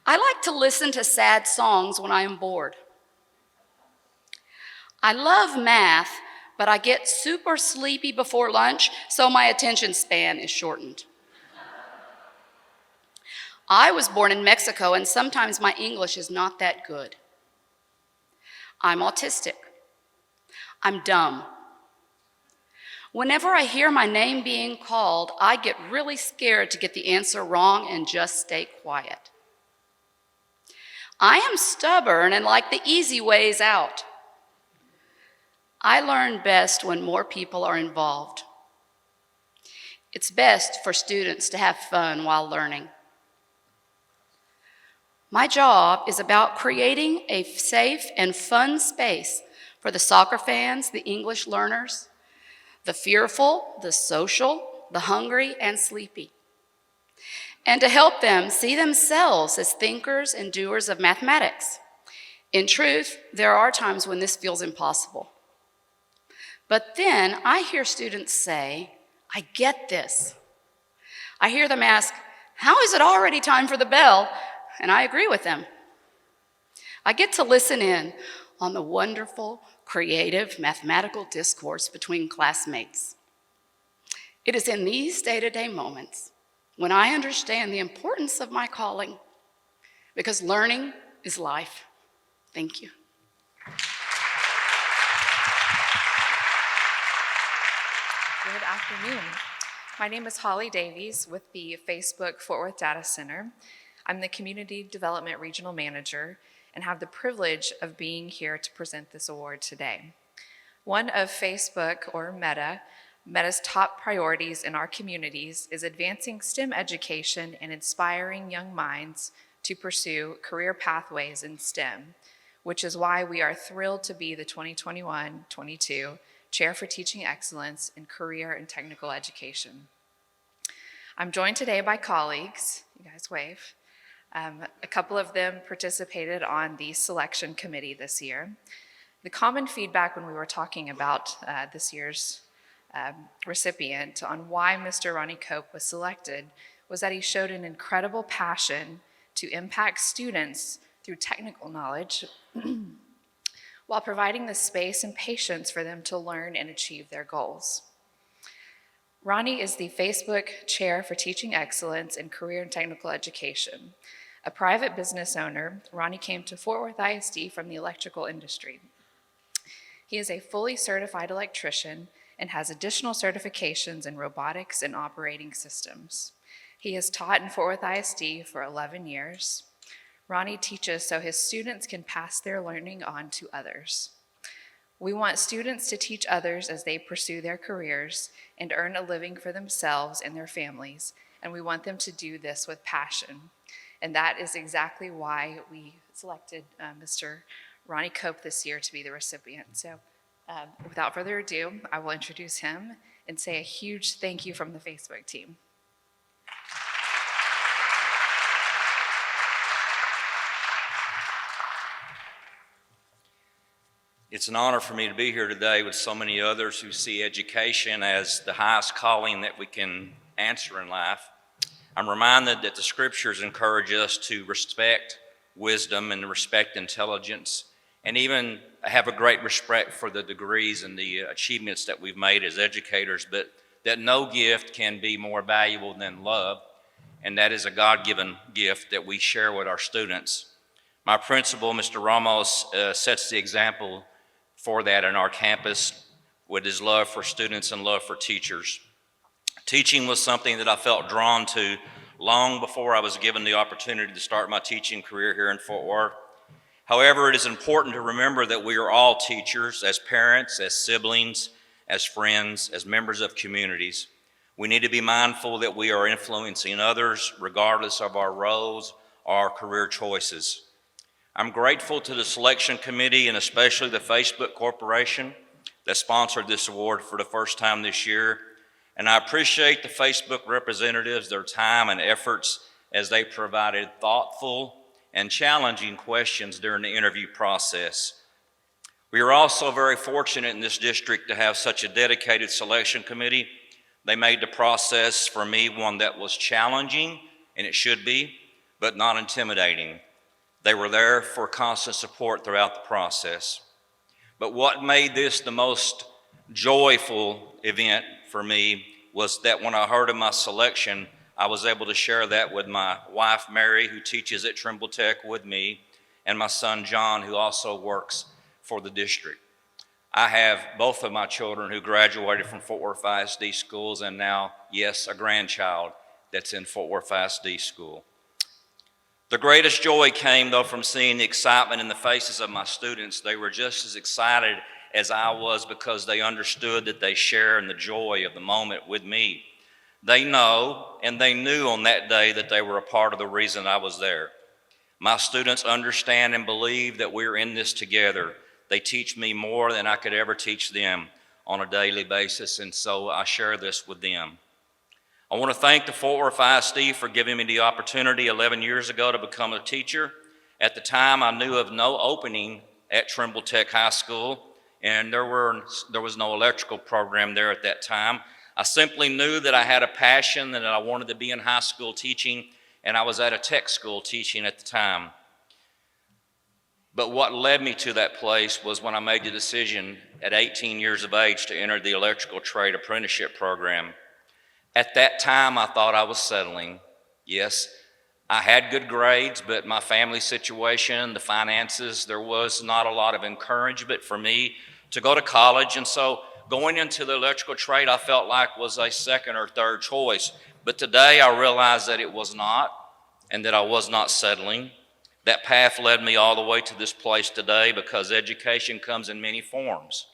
I like to listen to sad songs when I am bored. I love math, but I get super sleepy before lunch, so my attention span is shortened. I was born in Mexico, and sometimes my English is not that good. I'm autistic. I'm dumb. Whenever I hear my name being called, I get really scared to get the answer wrong and just stay quiet. I am stubborn and like the easy ways out. I learn best when more people are involved. It's best for students to have fun while learning. My job is about creating a safe and fun space for the soccer fans, the English learners, the fearful, the social, the hungry, and sleepy, and to help them see themselves as thinkers and doers of mathematics. In truth, there are times when this feels impossible. But then I hear students say, I get this. I hear them ask, how is it already time for the bell? And I agree with them. I get to listen in on the wonderful, creative, mathematical discourse between classmates. It is in these day-to-day moments when I understand the importance of my calling, because learning is life. Thank you. Good afternoon. My name is Holly Davies with the Facebook Fort Worth Data Center. I'm the Community Development Regional Manager and have the privilege of being here to present this award today. One of Facebook, or Meta's top priorities in our communities is advancing STEM education and inspiring young minds to pursue career pathways in STEM, which is why we are thrilled to be the 2021-22 Chair for Teaching Excellence in Career and Technical Education. I'm joined today by colleagues, you guys wave. A couple of them participated on the selection committee this year. The common feedback when we were talking about this year's recipient on why Mr. Ronnie Cope was selected was that he showed an incredible passion to impact students through technical knowledge while providing the space and patience for them to learn and achieve their goals. Ronnie is the Facebook Chair for Teaching Excellence in Career and Technical Education. A private business owner, Ronnie came to Fort Worth ISD from the electrical industry. He is a fully certified electrician and has additional certifications in robotics and operating systems. He has taught in Fort Worth ISD for 11 years. Ronnie teaches so his students can pass their learning on to others. We want students to teach others as they pursue their careers and earn a living for themselves and their families, and we want them to do this with passion. And that is exactly why we selected Mr. Ronnie Cope this year to be the recipient. So without further ado, I will introduce him and say a huge thank you from the Facebook team. It's an honor for me to be here today with so many others who see education as the highest calling that we can answer in life. I'm reminded that the scriptures encourage us to respect wisdom and respect intelligence, and even have a great respect for the degrees and the achievements that we've made as educators, but that no gift can be more valuable than love, and that is a God-given gift that we share with our students. My principal, Mr. Ramos, sets the example for that in our campus with his love for students and love for teachers. Teaching was something that I felt drawn to long before I was given the opportunity to start my teaching career here in Fort Worth. However, it is important to remember that we are all teachers, as parents, as siblings, as friends, as members of communities. We need to be mindful that we are influencing others regardless of our roles or our career choices. I'm grateful to the selection committee and especially the Facebook Corporation that sponsored this award for the first time this year. And I appreciate the Facebook representatives, their time and efforts as they provided thoughtful and challenging questions during the interview process. We are also very fortunate in this district to have such a dedicated selection committee. They made the process for me one that was challenging, and it should be, but not intimidating. They were there for constant support throughout the process. But what made this the most joyful event for me was that when I heard of my selection, I was able to share that with my wife, Mary, who teaches at Trimble Tech with me, and my son, John, who also works for the district. I have both of my children who graduated from Fort Worth ISD schools, and now, yes, a grandchild that's in Fort Worth ISD school. The greatest joy came, though, from seeing the excitement in the faces of my students. They were just as excited as I was because they understood that they share in the joy of the moment with me. They know, and they knew on that day that they were a part of the reason I was there. My students understand and believe that we're in this together. They teach me more than I could ever teach them on a daily basis, and so I share this with them. I want to thank the Fort Worth ISD for giving me the opportunity 11 years ago to become a teacher. At the time, I knew of no opening at Trimble Tech High School, and there was no electrical program there at that time. I simply knew that I had a passion and that I wanted to be in high school teaching, and I was at a tech school teaching at the time. But what led me to that place was when I made the decision at 18 years of age to enter the electrical trade apprenticeship program. At that time, I thought I was settling. Yes, I had good grades, but my family situation, the finances, there was not a lot of encouragement for me to go to college. And so going into the electrical trade, I felt like was a second or third choice. But today I realized that it was not, and that I was not settling. That path led me all the way to this place today because education comes in many forms,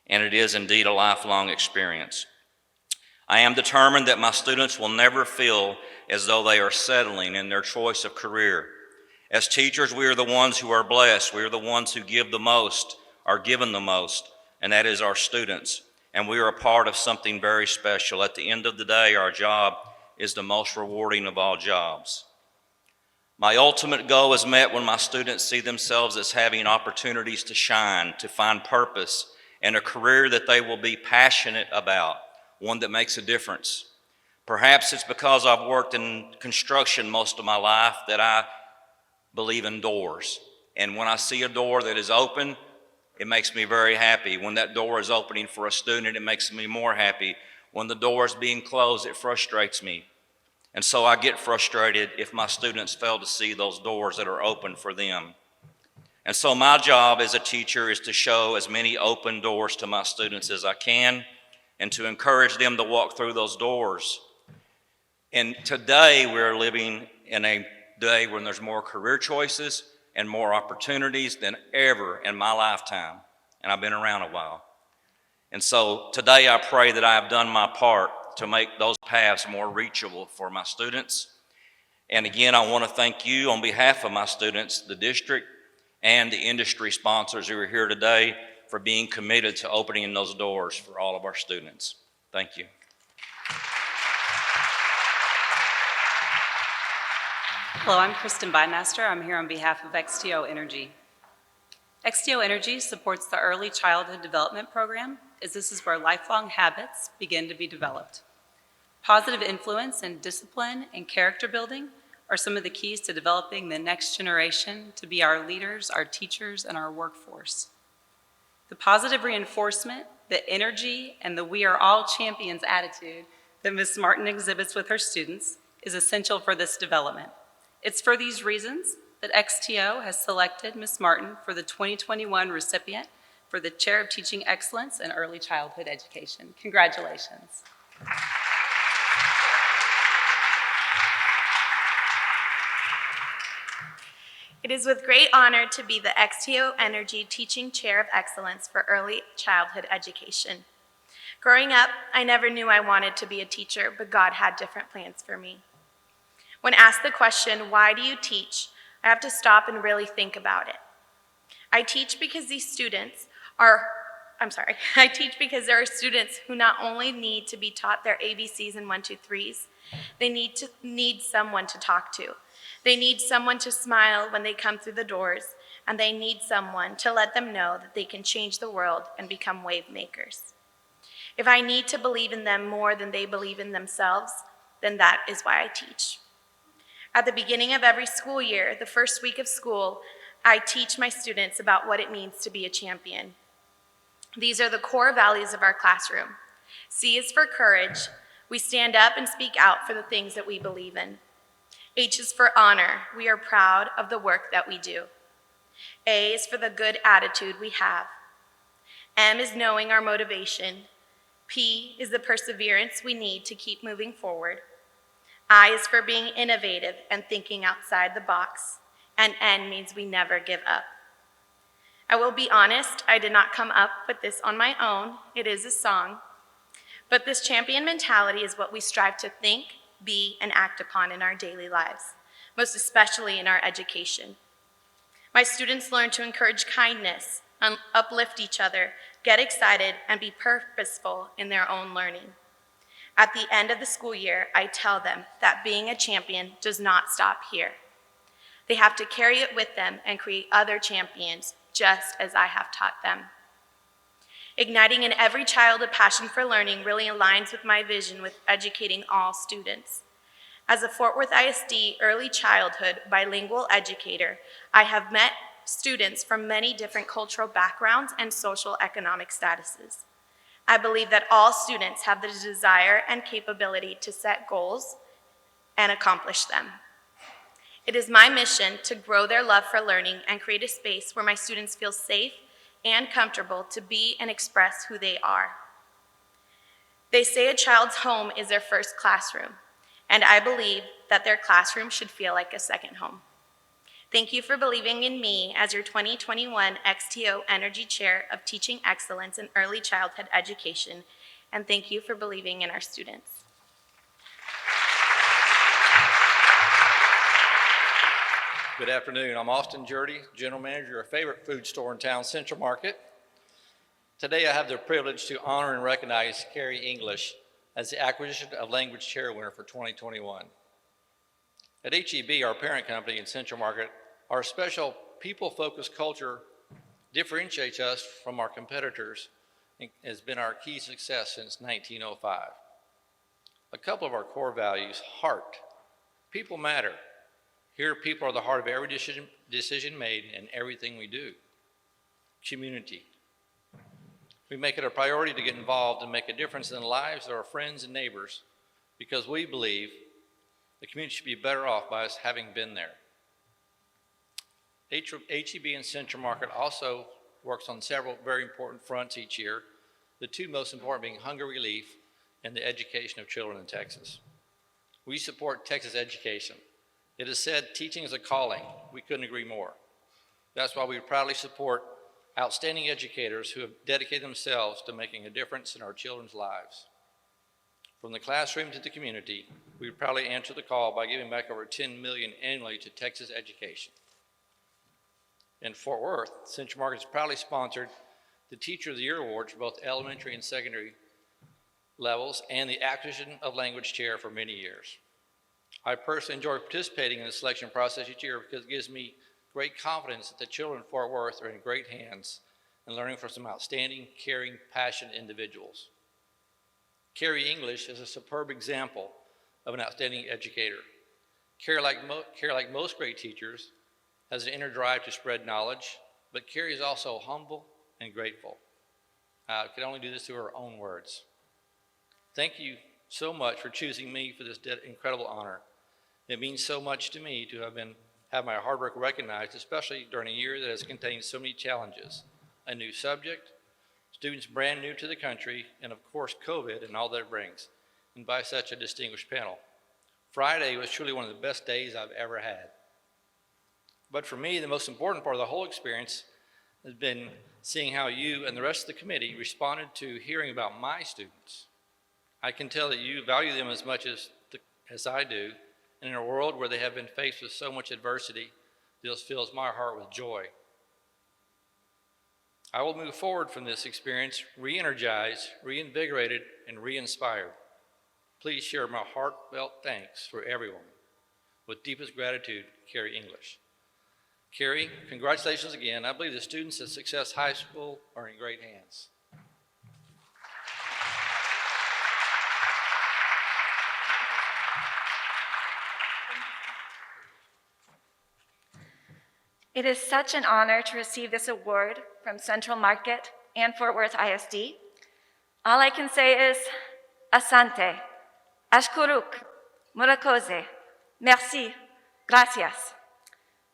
and it is indeed a lifelong experience. I am determined that my students will never feel as though they are settling in their choice of career. As teachers, we are the ones who are blessed. We are the ones who give the most, are given the most, and that is our students. And we are a part of something very special. At the end of the day, our job is the most rewarding of all jobs. My ultimate goal is met when my students see themselves as having opportunities to shine, to find purpose, and a career that they will be passionate about, one that makes a difference. Perhaps it's because I've worked in construction most of my life that I believe in doors. And when I see a door that is open, it makes me very happy. When that door is opening for a student, it makes me more happy. When the door is being closed, it frustrates me. And so I get frustrated if my students fail to see those doors that are open for them. And so my job as a teacher is to show as many open doors to my students as I can and to encourage them to walk through those doors. And today we're living in a day when there's more career choices and more opportunities than ever in my lifetime. And I've been around a while. And so today I pray that I have done my part to make those paths more reachable for my students. And again, I want to thank you on behalf of my students, the district, and the industry sponsors who are here today for being committed to opening those doors for all of our students. Thank you. Hello, I'm Kristen Bymaster. I'm here on behalf of XTO Energy. XTO Energy supports the Early Childhood Development Program, as this is where lifelong habits begin to be developed. Positive influence and discipline and character building are some of the keys to developing the next generation to be our leaders, our teachers, and our workforce. The positive reinforcement, the energy, and the we are all champions attitude that Ms. Martin exhibits with her students is essential for this development. It's for these reasons that XTO has selected Ms. Martin for the 2021 recipient for the Chair of Teaching Excellence in Early Childhood Education. Congratulations. It is with great honor to be the XTO Energy Teaching Chair of Excellence for Early Childhood Education. Growing up, I never knew I wanted to be a teacher, but God had different plans for me. When asked the question, why do you teach? I have to stop and really think about it. I teach because there are students who not only need to be taught their ABCs and 1, 2, 3s, they need someone to talk to. They need someone to smile when they come through the doors, and they need someone to let them know that they can change the world and become wave makers. If I need to believe in them more than they believe in themselves, then that is why I teach. At the beginning of every school year, the first week of school, I teach my students about what it means to be a champion. These are the core values of our classroom. C is for courage. We stand up and speak out for the things that we believe in. H is for honor. We are proud of the work that we do. A is for the good attitude we have. M is knowing our motivation. P is the perseverance we need to keep moving forward. I is for being innovative and thinking outside the box. And N means we never give up. I will be honest, I did not come up with this on my own. It is a song. But this champion mentality is what we strive to think, be, and act upon in our daily lives, most especially in our education. My students learn to encourage kindness, uplift each other, get excited, and be purposeful in their own learning. At the end of the school year, I tell them that being a champion does not stop here. They have to carry it with them and create other champions, just as I have taught them. Igniting in every child a passion for learning really aligns with my vision with educating all students. As a Fort Worth ISD early childhood bilingual educator, I have met students from many different cultural backgrounds and social economic statuses. I believe that all students have the desire and capability to set goals and accomplish them. It is my mission to grow their love for learning and create a space where my students feel safe and comfortable to be and express who they are. They say a child's home is their first classroom, and I believe that their classroom should feel like a second home. Thank you for believing in me as your 2021 XTO Energy Chair of Teaching Excellence in Early Childhood Education, and thank you for believing in our students. Good afternoon. I'm Austin Jurdy, General Manager of favorite food store in town, Central Market. Today I have the privilege to honor and recognize Carrie English as the Acquisition of Language Chair winner for 2021. At HEB, our parent company in Central Market, our special people-focused culture differentiates us from our competitors and has been our key success since 1905. A couple of our core values: heart, people matter. Here, people are the heart of every decision made and everything we do. Community. We make it a priority to get involved and make a difference in the lives of our friends and neighbors because we believe the community should be better off by us having been there. HEB and Central Market also works on several very important fronts each year, the two most important being hunger relief and the education of children in Texas. We support Texas education. It is said teaching is a calling. We couldn't agree more. That's why we proudly support outstanding educators who have dedicated themselves to making a difference in our children's lives. From the classroom to the community, we proudly answer the call by giving back over $10 million annually to Texas education. In Fort Worth, Central Market has proudly sponsored the Teacher of the Year Awards for both elementary and secondary levels and the Acquisition of Language Chair for many years. I personally enjoy participating in the selection process each year because it gives me great confidence that the children in Fort Worth are in great hands and learning from some outstanding, caring, passionate individuals. Carrie English is a superb example of an outstanding educator. Carrie, like most great teachers, has an inner drive to spread knowledge, but Carrie is also humble and grateful. I could only do this through her own words. Thank you so much for choosing me for this incredible honor. It means so much to me to have my hard work recognized, especially during a year that has contained so many challenges. A new subject, students brand new to the country, and of course COVID and all that it brings, and by such a distinguished panel. Friday was truly one of the best days I've ever had. But for me, the most important part of the whole experience has been seeing how you and the rest of the committee responded to hearing about my students. I can tell that you value them as much as I do, and in a world where they have been faced with so much adversity, this fills my heart with joy. I will move forward from this experience re-energized, reinvigorated, and re-inspired. Please share my heartfelt thanks for everyone. With deepest gratitude, Carrie English. Carrie, congratulations again. I believe the students at Success High School are in great hands. It is such an honor to receive this award from Central Market and Fort Worth ISD. All I can say is, asante, ashkuruk, murakoze, merci, gracias.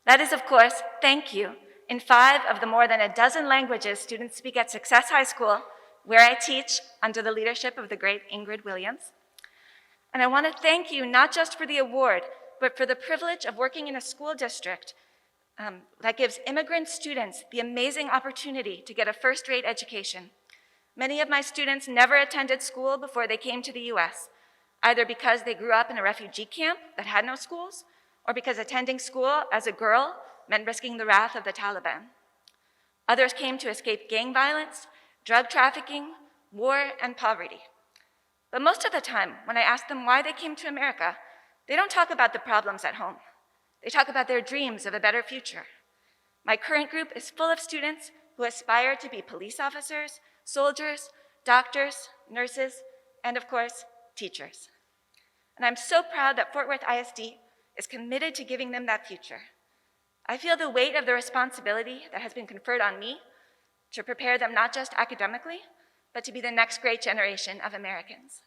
That is, of course, thank you, in 5 of the more than a dozen languages students speak at Success High School, where I teach under the leadership of the great Ingrid Williams. And I want to thank you not just for the award, but for the privilege of working in a school district that gives immigrant students the amazing opportunity to get a first-rate education. Many of my students never attended school before they came to the US, either because they grew up in a refugee camp that had no schools, or because attending school as a girl meant risking the wrath of the Taliban. Others came to escape gang violence, drug trafficking, war, and poverty. But most of the time, when I ask them why they came to America, they don't talk about the problems at home. They talk about their dreams of a better future. My current group is full of students who aspire to be police officers, soldiers, doctors, nurses, and of course, teachers. And I'm so proud that Fort Worth ISD is committed to giving them that future. I feel the weight of the responsibility that has been conferred on me to prepare them not just academically, but to be the next great generation of Americans.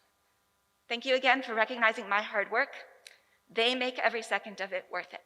Thank you again for recognizing my hard work. They make every second of it worth it.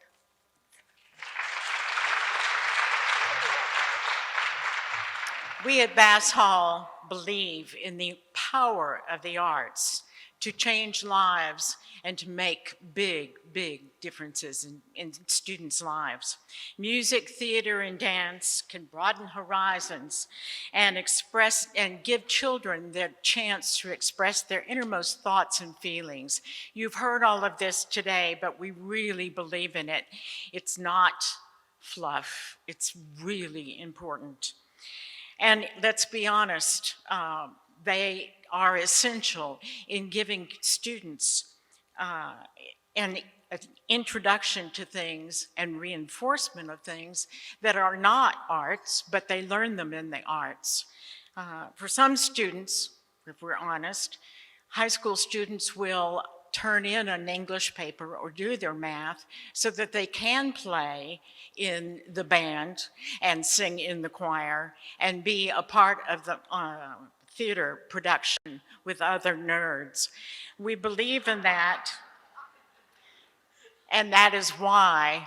We at Bass Hall believe in the power of the arts to change lives and to make big, big differences in students' lives. Music, theater, and dance can broaden horizons and express and give children their chance to express their innermost thoughts and feelings. You've heard all of this today, but we really believe in it. It's not fluff, it's really important. And let's be honest, they are essential in giving students an introduction to things and reinforcement of things that are not arts, but they learn them in the arts. For some students, if we're honest, high school students will turn in an English paper or do their math so that they can play in the band and sing in the choir and be a part of the theater production with other nerds. We believe in that, and that is why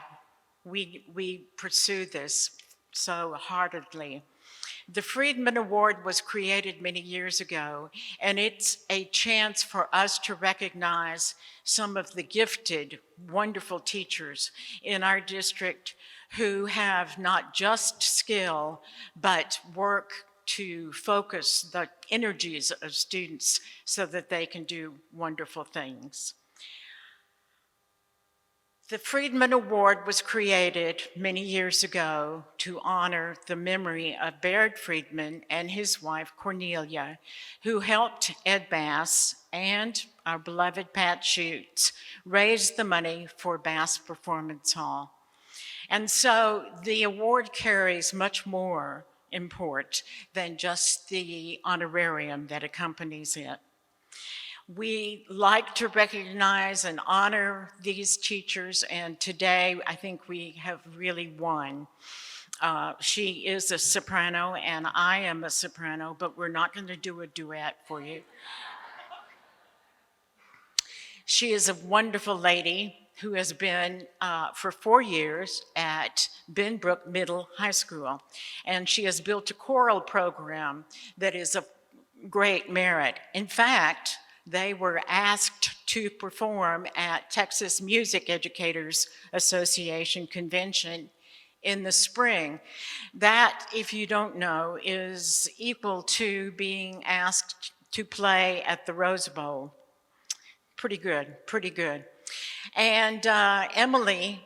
we pursue this so heartedly. The Friedman Award was created many years ago, and it's a chance for us to recognize some of the gifted, wonderful teachers in our district who have not just skill, but work to focus the energies of students so that they can do wonderful things. The Friedman Award was created many years ago to honor the memory of Baird Friedman and his wife Cornelia, who helped Ed Bass and our beloved Pat Schutz raise the money for Bass Performance Hall. And so the award carries much more import than just the honorarium that accompanies it. We like to recognize and honor these teachers, and today I think we have really won. She is a soprano and I am a soprano, but we're not going to do a duet for you. She is a wonderful lady who has been for 4 years at Benbrook Middle High School, and she has built a choral program that is of great merit. In fact, they were asked to perform at Texas Music Educators Association convention in the spring. That, if you don't know, is equal to being asked to play at the Rose Bowl. Pretty good, pretty good. And Emily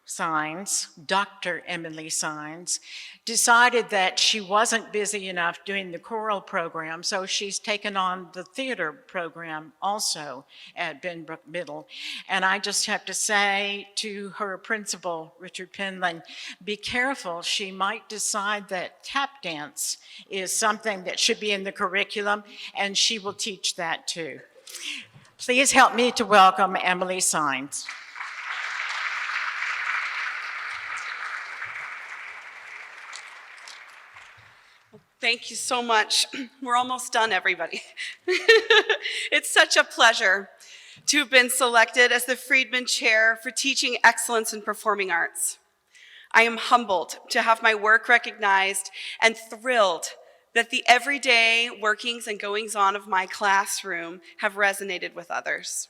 Sines, Dr. Emily Sines, decided that she wasn't busy enough doing the choral program, so she's taken on the theater program also at Benbrook Middle. And I just have to say to her principal, Richard Penland, be careful, she might decide that tap dance is something that should be in the curriculum, and she will teach that too. Please help me to welcome Emily Sines. Thank you so much. We're almost done, everybody. It's such a pleasure to have been selected as the Friedman Chair for Teaching Excellence in Performing Arts. I am humbled to have my work recognized and thrilled that the everyday workings and goings-on of my classroom have resonated with others.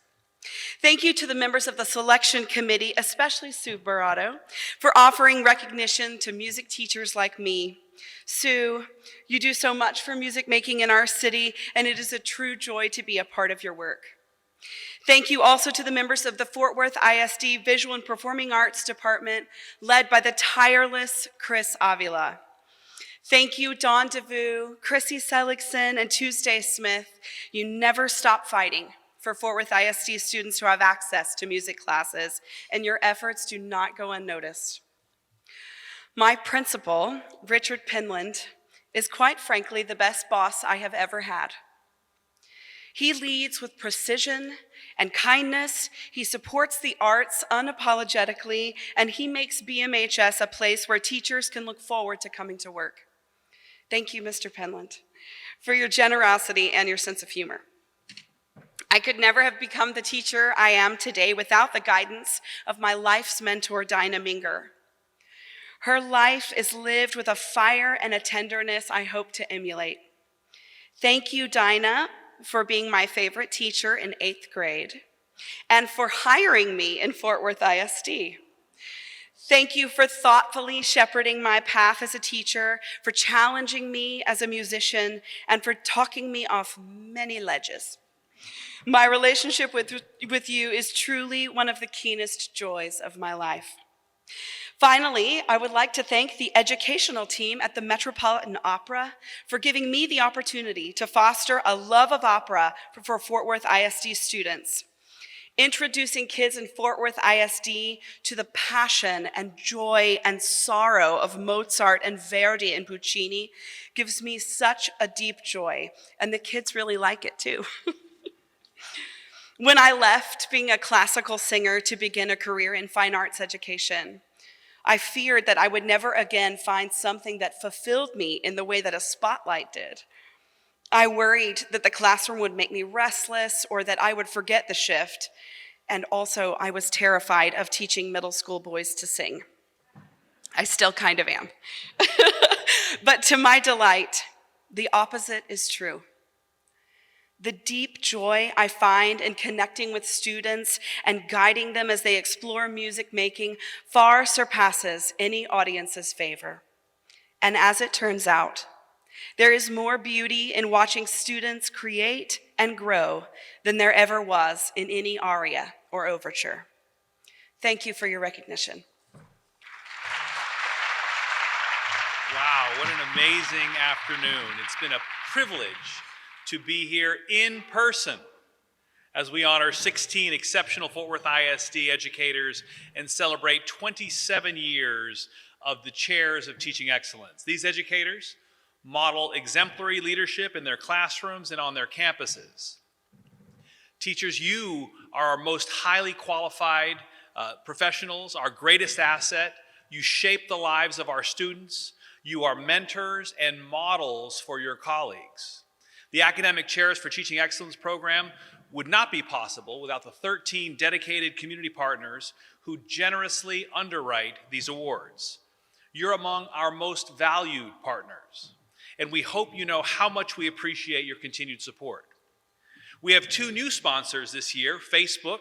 Thank you to the members of the selection committee, especially Sue Barato, for offering recognition to music teachers like me. Sue, you do so much for music making in our city, and it is a true joy to be a part of your work. Thank you also to the members of the Fort Worth ISD Visual and Performing Arts Department, led by the tireless Chris Avila. Thank you, Dawn DeVue, Chrissy Seligson, and Tuesday Smith. You never stop fighting for Fort Worth ISD students who have access to music classes, and your efforts do not go unnoticed. My principal, Richard Penland, is quite frankly the best boss I have ever had. He leads with precision and kindness, he supports the arts unapologetically, and he makes BMHS a place where teachers can look forward to coming to work. Thank you, Mr. Penland, for your generosity and your sense of humor. I could never have become the teacher I am today without the guidance of my life's mentor, Dinah Minger. Her life is lived with a fire and a tenderness I hope to emulate. Thank you, Dinah, for being my favorite teacher in 8th grade and for hiring me in Fort Worth ISD. Thank you for thoughtfully shepherding my path as a teacher, for challenging me as a musician, and for talking me off many ledges. My relationship with you is truly one of the keenest joys of my life. Finally, I would like to thank the educational team at the Metropolitan Opera for giving me the opportunity to foster a love of opera for Fort Worth ISD students. Introducing kids in Fort Worth ISD to the passion and joy and sorrow of Mozart and Verdi and Puccini gives me such a deep joy, and the kids really like it too. When I left being a classical singer to begin a career in fine arts education, I feared that I would never again find something that fulfilled me in the way that a spotlight did. I worried that the classroom would make me restless or that I would forget the shift. And also, I was terrified of teaching middle school boys to sing. I still kind of am. But to my delight, the opposite is true. The deep joy I find in connecting with students and guiding them as they explore music making far surpasses any audience's favor. And as it turns out, there is more beauty in watching students create and grow than there ever was in any aria or overture. Thank you for your recognition. Wow, what an amazing afternoon. It's been a privilege to be here in person as we honor 16 exceptional Fort Worth ISD educators and celebrate 27 years of the chairs of teaching excellence. These educators model exemplary leadership in their classrooms and on their campuses. Teachers, you are our most highly qualified professionals, our greatest asset. You shape the lives of our students. You are mentors and models for your colleagues. The Academic Chairs for Teaching Excellence program would not be possible without the 13 dedicated community partners who generously underwrite these awards. You're among our most valued partners, and we hope you know how much we appreciate your continued support. We have 2 new sponsors this year. Facebook,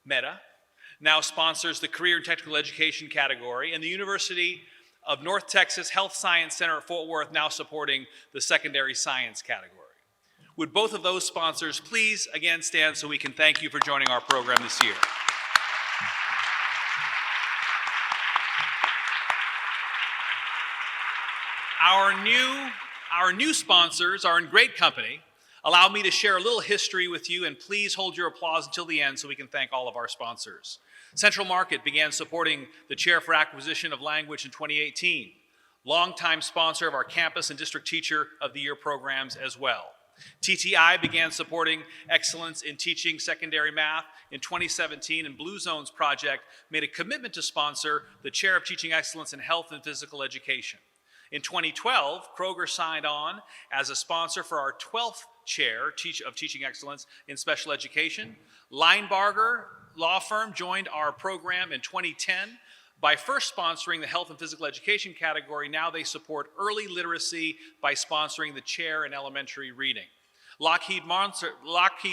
Meta, now sponsors the Career and Technical Education category, and the University of North Texas Health Science Center at Fort Worth now supporting the Secondary Science category. Would both of those sponsors please again stand so we can thank you for joining our program this year. Our new sponsors are in great company. Allow me to share a little history with you, and please hold your applause until the end so we can thank all of our sponsors. Central Market began supporting the Chair for Acquisition of Language in 2018, longtime sponsor of our Campus and District Teacher of the Year programs as well. TTI began supporting excellence in teaching secondary math in 2017, and Blue Zones Project made a commitment to sponsor the Chair of Teaching Excellence in Health and Physical Education. In 2012, Kroger signed on as a sponsor for our 12th chair of Teaching Excellence in Special Education. Linebarger Law Firm joined our program in 2010 by first sponsoring the health and physical education category. Now they support early literacy by sponsoring the chair in elementary reading. Lockheed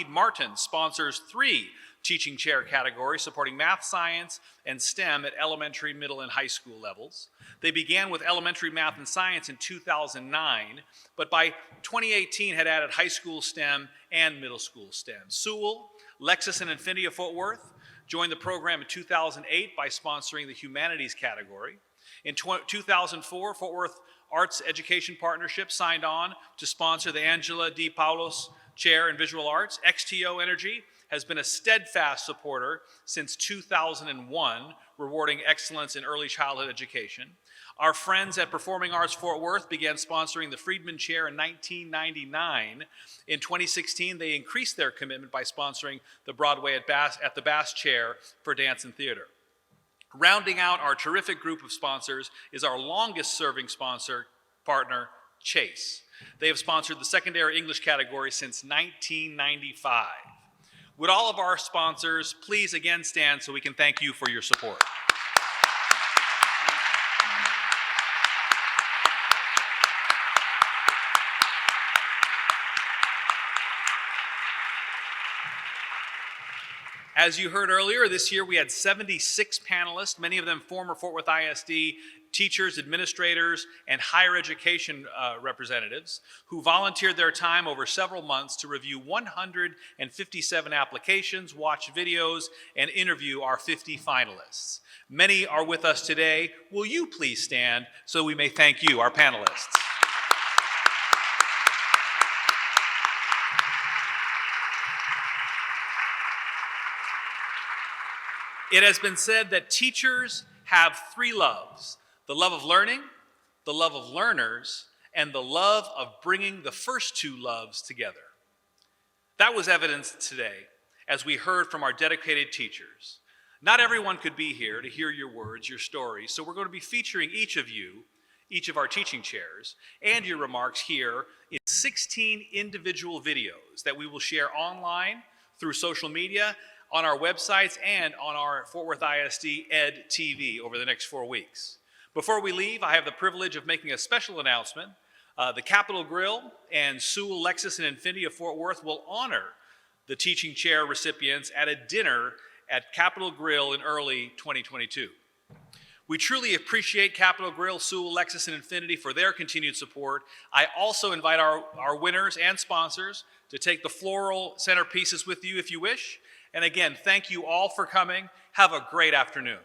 Martin sponsors 3 teaching chair categories supporting math, science, and STEM at elementary, middle, and high school levels. They began with elementary math and science in 2009, but by 2018 had added high school STEM and middle school STEM. Sewell, Lexus, and Infinity of Fort Worth joined the program in 2008 by sponsoring the humanities category. In 2004, Fort Worth Arts Education Partnership signed on to sponsor the Angela D. Paulos Chair in Visual Arts. XTO Energy has been a steadfast supporter since 2001, rewarding excellence in early childhood education. Our friends at Performing Arts Fort Worth began sponsoring the Friedman Chair in 1999. In 2016, they increased their commitment by sponsoring the Broadway at the Bass Chair for Dance and Theater. Rounding out our terrific group of sponsors is our longest serving sponsor partner, Chase. They have sponsored the secondary English category since 1995. Would all of our sponsors please again stand so we can thank you for your support. As you heard earlier, this year we had 76 panelists, many of them former Fort Worth ISD teachers, administrators, and higher education representatives who volunteered their time over several months to review 157 applications, watch videos, and interview our 50 finalists. Many are with us today. Will you please stand so we may thank you, our panelists? It has been said that teachers have 3 loves: the love of learning, the love of learners, and the love of bringing the first 2 loves together. That was evidenced today as we heard from our dedicated teachers. Not everyone could be here to hear your words, your stories, so we're going to be featuring each of you, each of our teaching chairs, and your remarks here in 16 individual videos that we will share online through social media, on our websites, and on our Fort Worth ISD Ed TV over the next 4 weeks. Before we leave, I have the privilege of making a special announcement. The Capitol Grill and Sewell, Lexus, and Infinity of Fort Worth will honor the teaching chair recipients at a dinner at Capitol Grill in early 2022. We truly appreciate Capitol Grill, Sewell, Lexus, and Infinity for their continued support. I also invite our winners and sponsors to take the floral centerpieces with you if you wish. And again, thank you all for coming. Have a great afternoon.